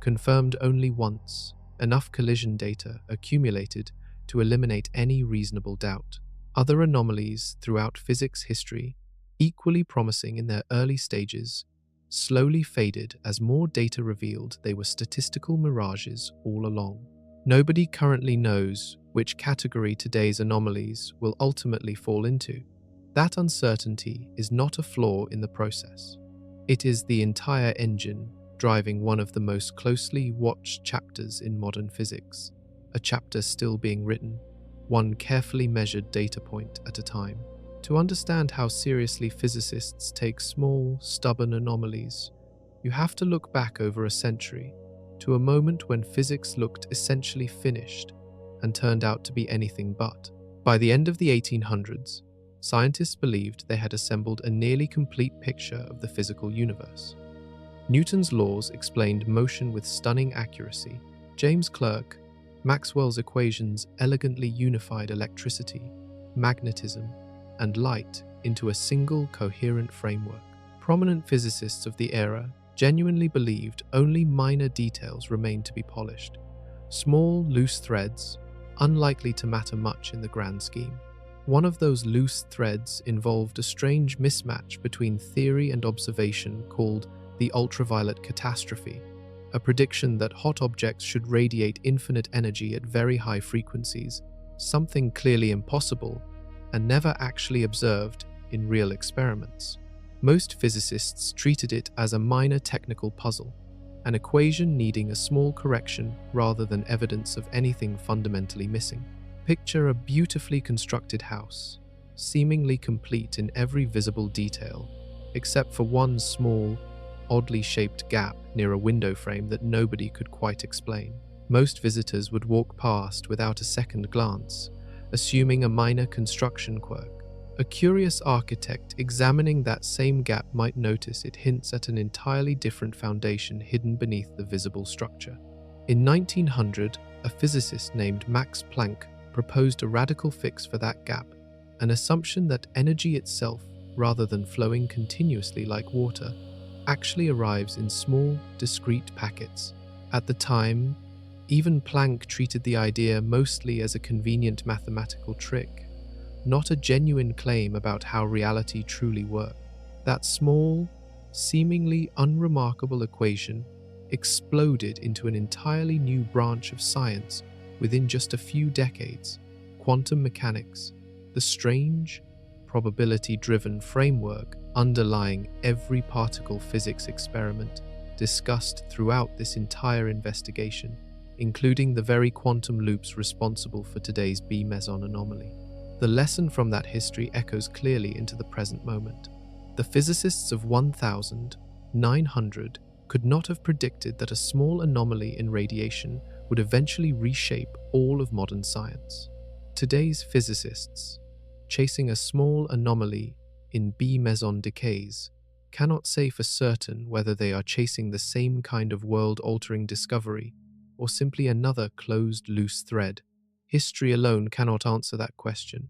Confirmed only once, enough collision data accumulated to eliminate any reasonable doubt. Other anomalies throughout physics history, equally promising in their early stages, slowly faded as more data revealed they were statistical mirages all along. Nobody currently knows which category today's anomalies will ultimately fall into. That uncertainty is not a flaw in the process. It is the entire engine driving one of the most closely watched chapters in modern physics, a chapter still being written, one carefully measured data point at a time. To understand how seriously physicists take small, stubborn anomalies, you have to look back over a century to a moment when physics looked essentially finished and turned out to be anything but. By the end of the 1800s, scientists believed they had assembled a nearly complete picture of the physical universe. Newton's laws explained motion with stunning accuracy. James Clerk, Maxwell's equations elegantly unified electricity, magnetism, and light into a single coherent framework. Prominent physicists of the era genuinely believed only minor details remained to be polished, small, loose threads, unlikely to matter much in the grand scheme. One of those loose threads involved a strange mismatch between theory and observation called the ultraviolet catastrophe, a prediction that hot objects should radiate infinite energy at very high frequencies, something clearly impossible and never actually observed in real experiments. Most physicists treated it as a minor technical puzzle, an equation needing a small correction rather than evidence of anything fundamentally missing. Picture a beautifully constructed house, seemingly complete in every visible detail, except for one small, oddly shaped gap near a window frame that nobody could quite explain. Most visitors would walk past without a second glance, assuming a minor construction quirk. A curious architect examining that same gap might notice it hints at an entirely different foundation hidden beneath the visible structure. In 1900, a physicist named Max Planck proposed a radical fix for that gap, an assumption that energy itself, rather than flowing continuously like water, actually arrives in small, discrete packets. At the time, even Planck treated the idea mostly as a convenient mathematical trick, not a genuine claim about how reality truly worked. That small, seemingly unremarkable equation exploded into an entirely new branch of science within just a few decades: quantum mechanics, the strange, probability-driven framework underlying every particle physics experiment discussed throughout this entire investigation, including the very quantum loops responsible for today's B-meson anomaly. The lesson from that history echoes clearly into the present moment. The physicists of 1900 could not have predicted that a small anomaly in radiation would eventually reshape all of modern science. Today's physicists, chasing a small anomaly in B-meson decays, cannot say for certain whether they are chasing the same kind of world-altering discovery or simply another closed loose thread. History alone cannot answer that question.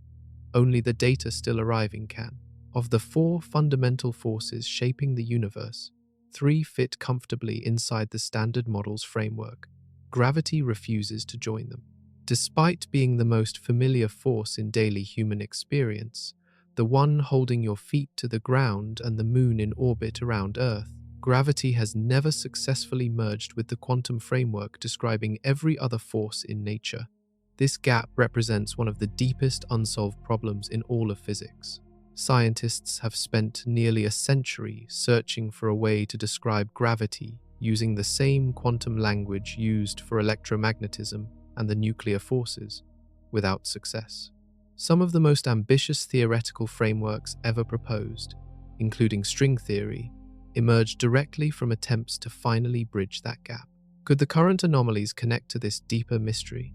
Only the data still arriving can. Of the four fundamental forces shaping the universe, three fit comfortably inside the Standard Model's framework. Gravity refuses to join them. Despite being the most familiar force in daily human experience, the one holding your feet to the ground and the moon in orbit around Earth, gravity has never successfully merged with the quantum framework describing every other force in nature. This gap represents one of the deepest unsolved problems in all of physics. Scientists have spent nearly a century searching for a way to describe gravity using the same quantum language used for electromagnetism and the nuclear forces, without success. Some of the most ambitious theoretical frameworks ever proposed, including string theory, emerged directly from attempts to finally bridge that gap. Could the current anomalies connect to this deeper mystery?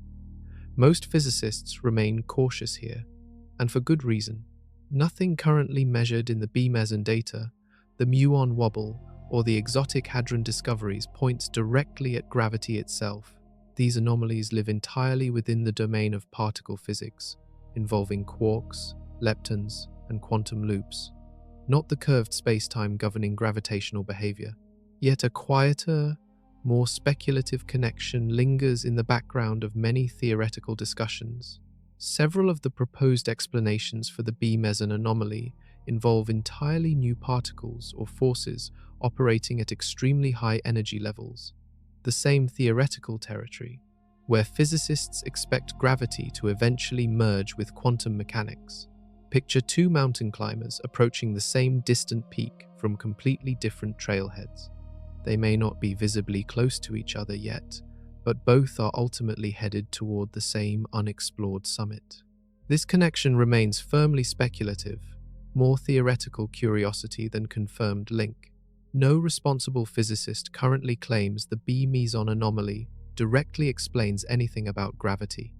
Most physicists remain cautious here, and for good reason. Nothing currently measured in the B-meson data, the muon wobble, or the exotic hadron discoveries points directly at gravity itself. These anomalies live entirely within the domain of particle physics, involving quarks, leptons, and quantum loops, not the curved space-time governing gravitational behavior. Yet a quieter, more speculative connection lingers in the background of many theoretical discussions. Several of the proposed explanations for the B-meson anomaly involve entirely new particles or forces operating at extremely high energy levels, the same theoretical territory where physicists expect gravity to eventually merge with quantum mechanics. Picture two mountain climbers approaching the same distant peak from completely different trailheads. They may not be visibly close to each other yet, but both are ultimately headed toward the same unexplored summit. This connection remains firmly speculative, more theoretical curiosity than confirmed link. No responsible physicist currently claims the B-meson anomaly directly explains anything about gravity,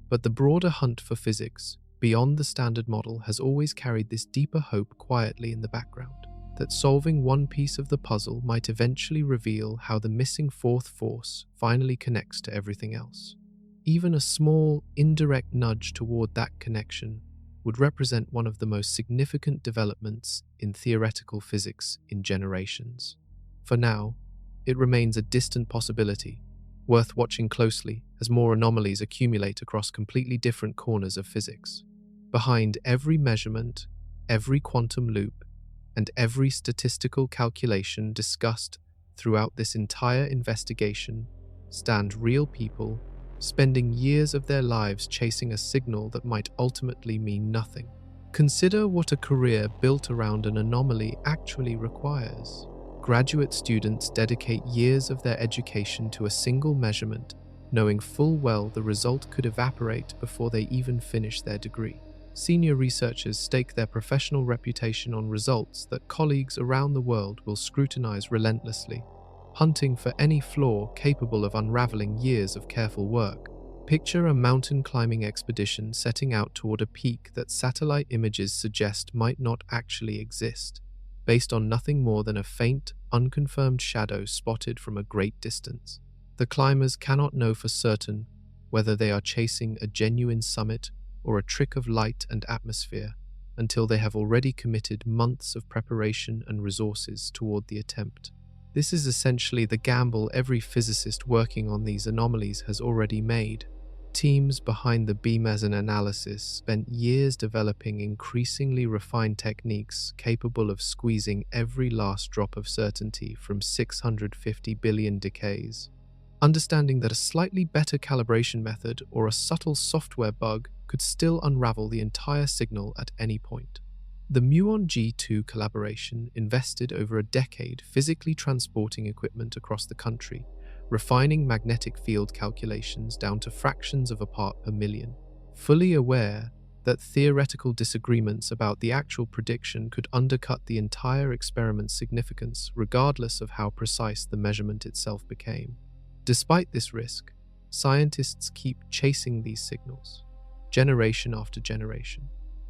but the broader hunt for physics beyond the Standard Model has always carried this deeper hope quietly in the background, that solving one piece of the puzzle might eventually reveal how the missing fourth force finally connects to everything else. Even a small, indirect nudge toward that connection would represent one of the most significant developments in theoretical physics in generations. For now, it remains a distant possibility, worth watching closely as more anomalies accumulate across completely different corners of physics. Behind every measurement, every quantum loop, and every statistical calculation discussed throughout this entire investigation stand real people spending years of their lives chasing a signal that might ultimately mean nothing. Consider what a career built around an anomaly actually requires. Graduate students dedicate years of their education to a single measurement, knowing full well the result could evaporate before they even finish their degree. Senior researchers stake their professional reputation on results that colleagues around the world will scrutinize relentlessly, hunting for any flaw capable of unraveling years of careful work. Picture a mountain climbing expedition setting out toward a peak that satellite images suggest might not actually exist, based on nothing more than a faint, unconfirmed shadow spotted from a great distance. The climbers cannot know for certain whether they are chasing a genuine summit or a trick of light and atmosphere until they have already committed months of preparation and resources toward the attempt. This is essentially the gamble every physicist working on these anomalies has already made. Teams behind the B-meson analysis spent years developing increasingly refined techniques capable of squeezing every last drop of certainty from 650 billion decays. Understanding that a slightly better calibration method or a subtle software bug could still unravel the entire signal at any point. The Muon G2 collaboration invested over a decade physically transporting equipment across the country, refining magnetic field calculations down to fractions of a part per million, fully aware that theoretical disagreements about the actual prediction could undercut the entire experiment's significance regardless of how precise the measurement itself became. Despite this risk, scientists keep chasing these signals, generation after generation.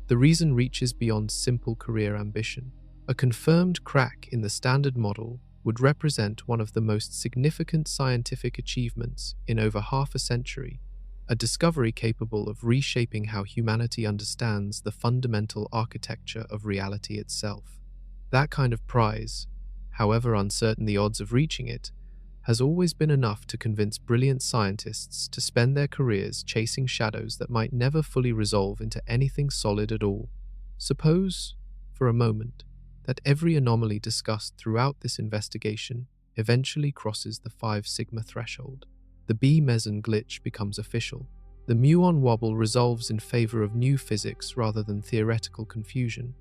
The reason reaches beyond simple career ambition. A confirmed crack in the standard model would represent one of the most significant scientific achievements in over half a century, a discovery capable of reshaping how humanity understands the fundamental architecture of reality itself. That kind of prize, however uncertain the odds of reaching it, has always been enough to convince brilliant scientists to spend their careers chasing shadows that might never fully resolve into anything solid at all. Suppose, for a moment, that every anomaly discussed throughout this investigation eventually crosses the 5 sigma threshold. The B-meson glitch becomes official. The muon wobble resolves in favor of new physics rather than theoretical confusion.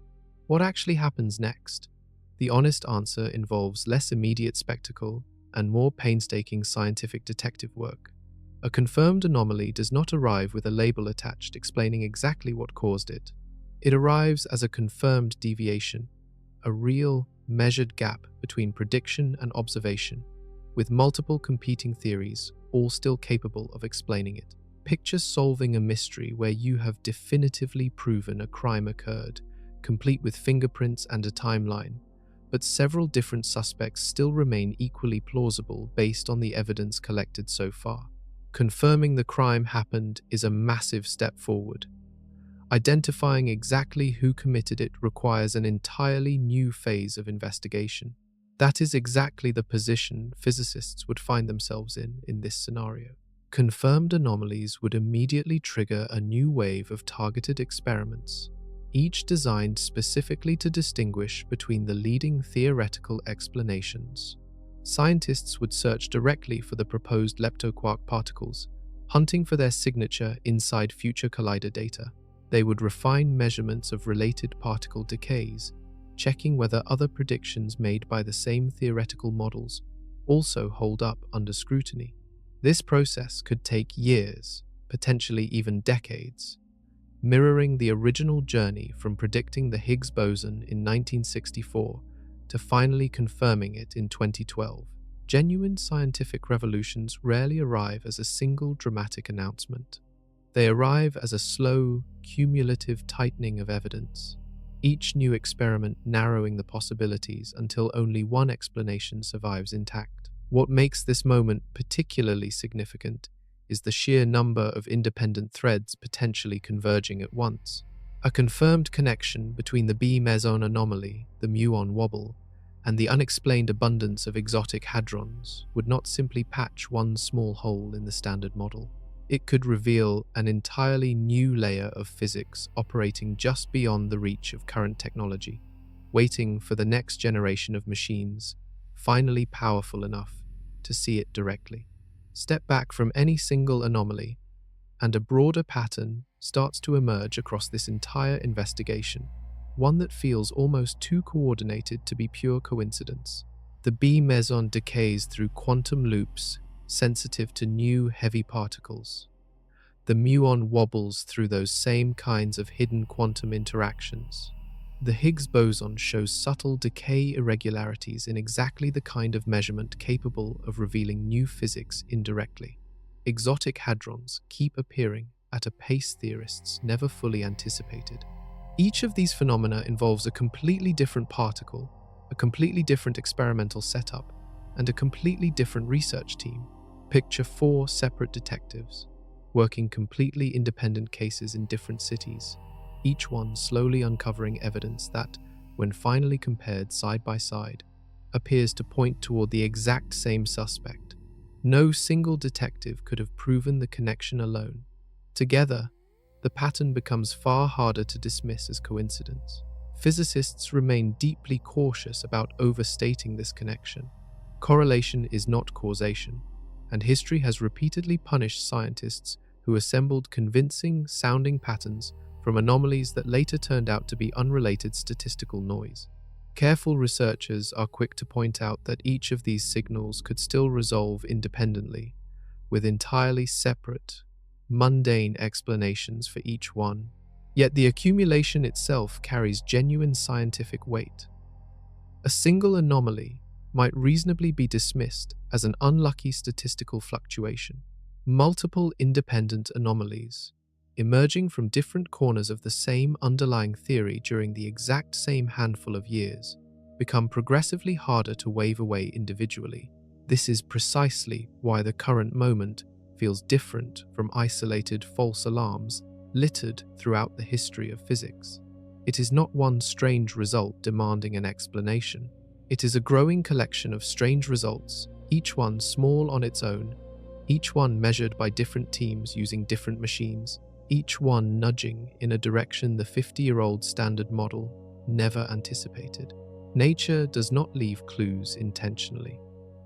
What actually happens next? The honest answer involves less immediate spectacle and more painstaking scientific detective work. A confirmed anomaly does not arrive with a label attached explaining exactly what caused it. It arrives as a confirmed deviation, a real, measured gap between prediction and observation, with multiple competing theories, all still capable of explaining it. Picture solving a mystery where you have definitively proven a crime occurred, complete with fingerprints and a timeline, but several different suspects still remain equally plausible based on the evidence collected so far. Confirming the crime happened is a massive step forward. Identifying exactly who committed it requires an entirely new phase of investigation. That is exactly the position physicists would find themselves in this scenario. Confirmed anomalies would immediately trigger a new wave of targeted experiments, each designed specifically to distinguish between the leading theoretical explanations. Scientists would search directly for the proposed leptoquark particles, hunting for their signature inside future collider data. They would refine measurements of related particle decays, checking whether other predictions made by the same theoretical models also hold up under scrutiny. This process could take years, potentially even decades, mirroring the original journey from predicting the Higgs boson in 1964 to finally confirming it in 2012. Genuine scientific revolutions rarely arrive as a single dramatic announcement. They arrive as a slow, cumulative tightening of evidence, each new experiment narrowing the possibilities until only one explanation survives intact. What makes this moment particularly significant is the sheer number of independent threads potentially converging at once. A confirmed connection between the B-meson anomaly, the muon wobble, and the unexplained abundance of exotic hadrons would not simply patch one small hole in the standard model. It could reveal an entirely new layer of physics operating just beyond the reach of current technology, waiting for the next generation of machines, finally powerful enough to see it directly. Step back from any single anomaly, and a broader pattern starts to emerge across this entire investigation, one that feels almost too coordinated to be pure coincidence. The B meson decays through quantum loops sensitive to new heavy particles. The muon wobbles through those same kinds of hidden quantum interactions. The Higgs boson shows subtle decay irregularities in exactly the kind of measurement capable of revealing new physics indirectly. Exotic hadrons keep appearing at a pace theorists never fully anticipated. Each of these phenomena involves a completely different particle, a completely different experimental setup, and a completely different research team. Picture 4 separate detectives, working completely independent cases in different cities, each one slowly uncovering evidence that, when finally compared side by side, appears to point toward the exact same suspect. No single detective could have proven the connection alone. Together, the pattern becomes far harder to dismiss as coincidence. Physicists remain deeply cautious about overstating this connection. Correlation is not causation, and history has repeatedly punished scientists who assembled convincing sounding patterns from anomalies that later turned out to be unrelated statistical noise. Careful researchers are quick to point out that each of these signals could still resolve independently, with entirely separate, mundane explanations for each one. Yet the accumulation itself carries genuine scientific weight. A single anomaly might reasonably be dismissed as an unlucky statistical fluctuation. Multiple independent anomalies, emerging from different corners of the same underlying theory during the exact same handful of years, become progressively harder to wave away individually. This is precisely why the current moment feels different from isolated false alarms littered throughout the history of physics. It is not one strange result demanding an explanation. It is a growing collection of strange results, each one small on its own, each one measured by different teams using different machines, each one nudging in a direction the 50-year-old standard model never anticipated. Nature does not leave clues intentionally,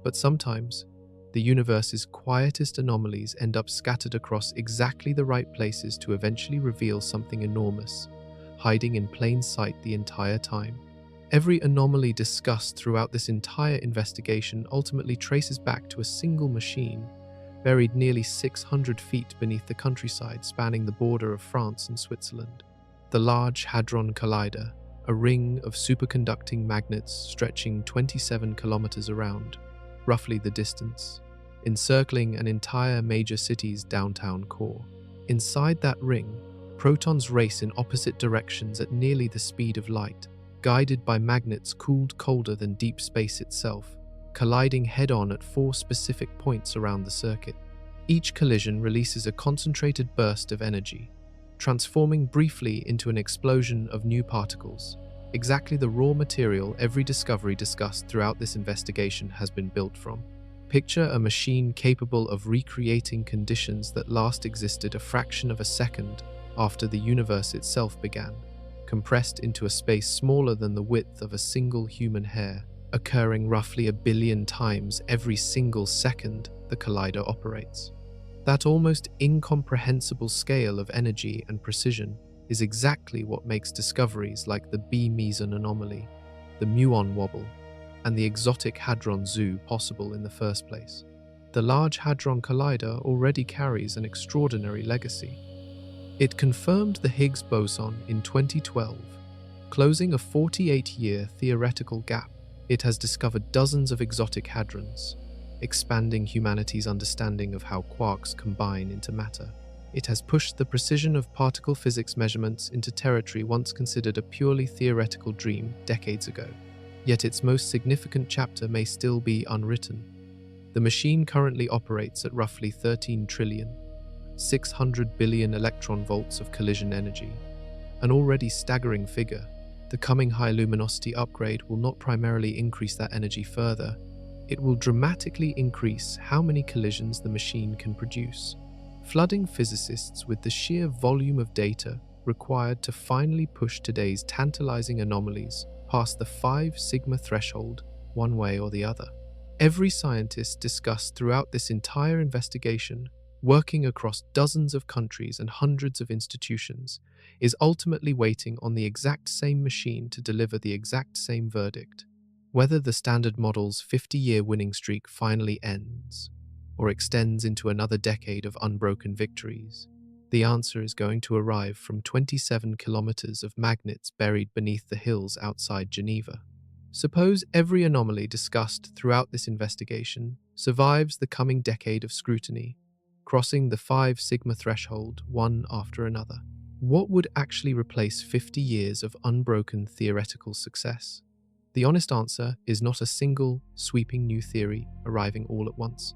but sometimes the universe's quietest anomalies end up scattered across exactly the right places to eventually reveal something enormous, hiding in plain sight the entire time. Every anomaly discussed throughout this entire investigation ultimately traces back to a single machine, buried nearly 600 feet beneath the countryside spanning the border of France and Switzerland. The Large Hadron Collider, a ring of superconducting magnets stretching 27 kilometers around, roughly the distance, encircling an entire major city's downtown core. Inside that ring, protons race in opposite directions at nearly the speed of light, guided by magnets cooled colder than deep space itself, colliding head-on at 4 specific points around the circuit. Each collision releases a concentrated burst of energy, transforming briefly into an explosion of new particles, exactly the raw material every discovery discussed throughout this investigation has been built from. Picture a machine capable of recreating conditions that last existed a fraction of a second after the universe itself began, compressed into a space smaller than the width of a single human hair, occurring roughly 1 billion times every single second the collider operates. That almost incomprehensible scale of energy and precision is exactly what makes discoveries like the B meson anomaly, the muon wobble, and the exotic hadron zoo possible in the first place. The Large Hadron Collider already carries an extraordinary legacy. It confirmed the Higgs boson in 2012, closing a 48-year theoretical gap. It has discovered dozens of exotic hadrons, expanding humanity's understanding of how quarks combine into matter. It has pushed the precision of particle physics measurements into territory once considered a purely theoretical dream decades ago. Yet its most significant chapter may still be unwritten. The machine currently operates at roughly 13 trillion, 600 billion electron volts of collision energy, an already staggering figure. The coming high-luminosity upgrade will not primarily increase that energy further, it will dramatically increase how many collisions the machine can produce. flooding physicists with the sheer volume of data required to finally push today's tantalizing anomalies past the 5 sigma threshold one way or the other. Every scientist discussed throughout this entire investigation, working across dozens of countries and hundreds of institutions, is ultimately waiting on the exact same machine to deliver the exact same verdict. Whether the Standard Model's 50-year winning streak finally ends, or extends into another decade of unbroken victories, the answer is going to arrive from 27 kilometers of magnets buried beneath the hills outside Geneva. Suppose every anomaly discussed throughout this investigation survives the coming decade of scrutiny, crossing the 5 sigma threshold one after another. What would actually replace 50 years of unbroken theoretical success? The honest answer is not a single, sweeping new theory arriving all at once.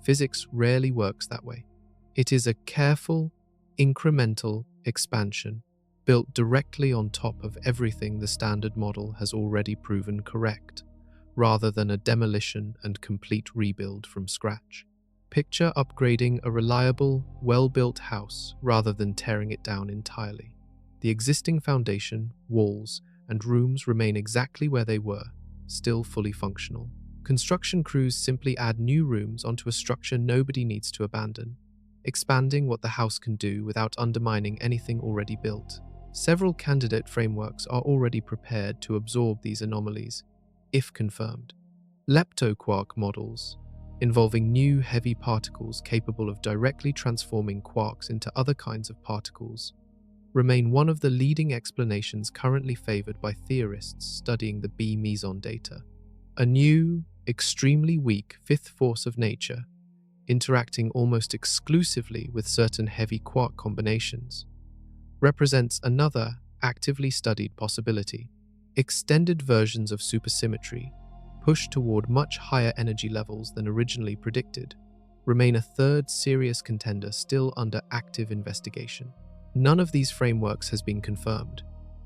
Physics rarely works that way. It is a careful, incremental expansion built directly on top of everything the Standard Model has already proven correct, rather than a demolition and complete rebuild from scratch. Picture upgrading a reliable, well-built house rather than tearing it down entirely. The existing foundation, walls, and rooms remain exactly where they were, still fully functional. Construction crews simply add new rooms onto a structure nobody needs to abandon, expanding what the house can do without undermining anything already built. Several candidate frameworks are already prepared to absorb these anomalies, if confirmed. Leptoquark models, involving new heavy particles capable of directly transforming quarks into other kinds of particles, remain one of the leading explanations currently favored by theorists studying the B meson data. A new, extremely weak fifth force of nature, interacting almost exclusively with certain heavy quark combinations, represents another actively studied possibility. Extended versions of supersymmetry, pushed toward much higher energy levels than originally predicted, remain a third serious contender still under active investigation. None of these frameworks has been confirmed.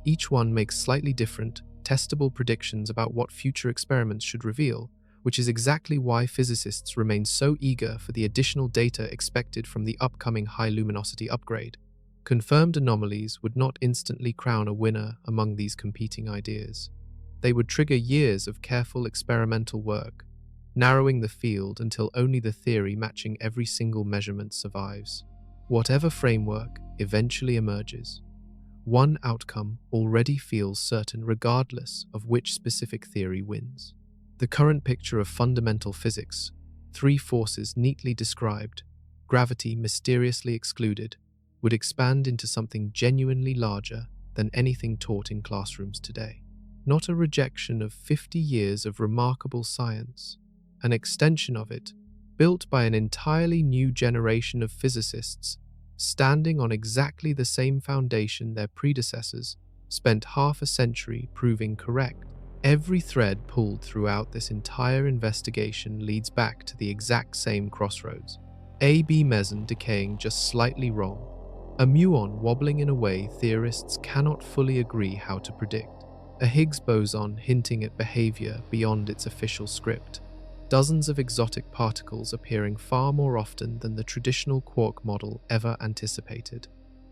Each one makes slightly different, testable predictions about what future experiments should reveal, which is exactly why physicists remain so eager for the additional data expected from the upcoming high-luminosity upgrade. Confirmed anomalies would not instantly crown a winner among these competing ideas. They would trigger years of careful experimental work, narrowing the field until only the theory matching every single measurement survives. Whatever framework eventually emerges, one outcome already feels certain regardless of which specific theory wins. The current picture of fundamental physics, 3 forces neatly described, gravity mysteriously excluded, would expand into something genuinely larger than anything taught in classrooms today. Not a rejection of 50 years of remarkable science, an extension of it, built by an entirely new generation of physicists, standing on exactly the same foundation their predecessors spent half a century proving correct. Every thread pulled throughout this entire investigation leads back to the exact same crossroads. A B meson decaying just slightly wrong, a muon wobbling in a way theorists cannot fully agree how to predict, a Higgs boson hinting at behavior beyond its official script, dozens of exotic particles appearing far more often than the traditional quark model ever anticipated.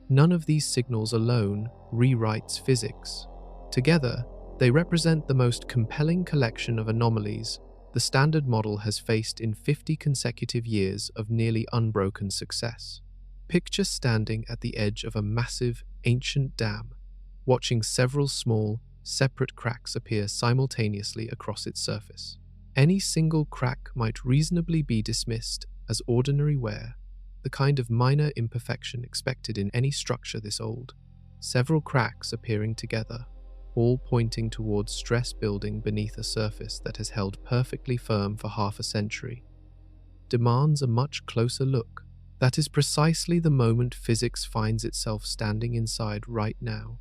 None of these signals alone rewrites physics. Together, they represent the most compelling collection of anomalies the Standard Model has faced in 50 consecutive years of nearly unbroken success. Picture standing at the edge of a massive, ancient dam, watching several small, separate cracks appear simultaneously across its surface. Any single crack might reasonably be dismissed as ordinary wear, the kind of minor imperfection expected in any structure this old. Several cracks appearing together, all pointing towards stress building beneath a surface that has held perfectly firm for half a century, demands a much closer look. That is precisely the moment physics finds itself standing inside right now.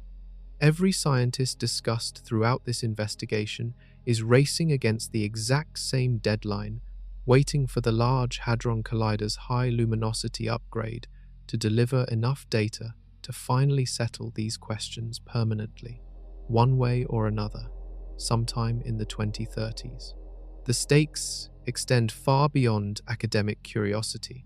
Every scientist discussed throughout this investigation is racing against the exact same deadline, waiting for the Large Hadron Collider's high luminosity upgrade to deliver enough data to finally settle these questions permanently, one way or another, sometime in the 2030s. The stakes extend far beyond academic curiosity.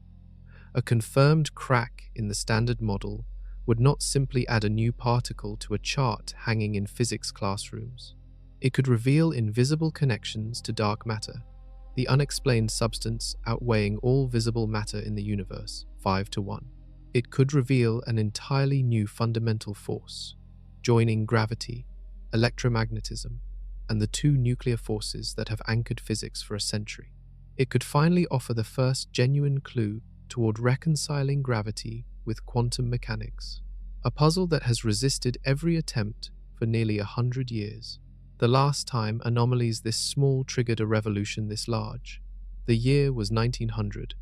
A confirmed crack in the standard model would not simply add a new particle to a chart hanging in physics classrooms. It could reveal invisible connections to dark matter, the unexplained substance outweighing all visible matter in the universe, 5-1. It could reveal an entirely new fundamental force, joining gravity, electromagnetism, and the two nuclear forces that have anchored physics for a century. It could finally offer the first genuine clue toward reconciling gravity with quantum mechanics, a puzzle that has resisted every attempt for nearly 100 years. The last time anomalies this small triggered a revolution this large. The year was 1900,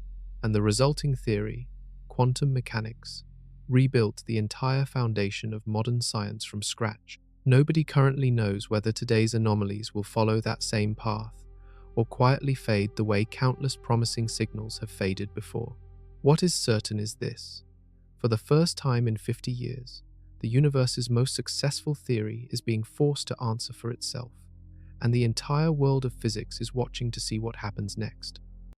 and the resulting theory, quantum mechanics, rebuilt the entire foundation of modern science from scratch. Nobody currently knows whether today's anomalies will follow that same path, or quietly fade the way countless promising signals have faded before. What is certain is this: for the first time in 50 years, the universe's most successful theory is being forced to answer for itself, and the entire world of physics is watching to see what happens next.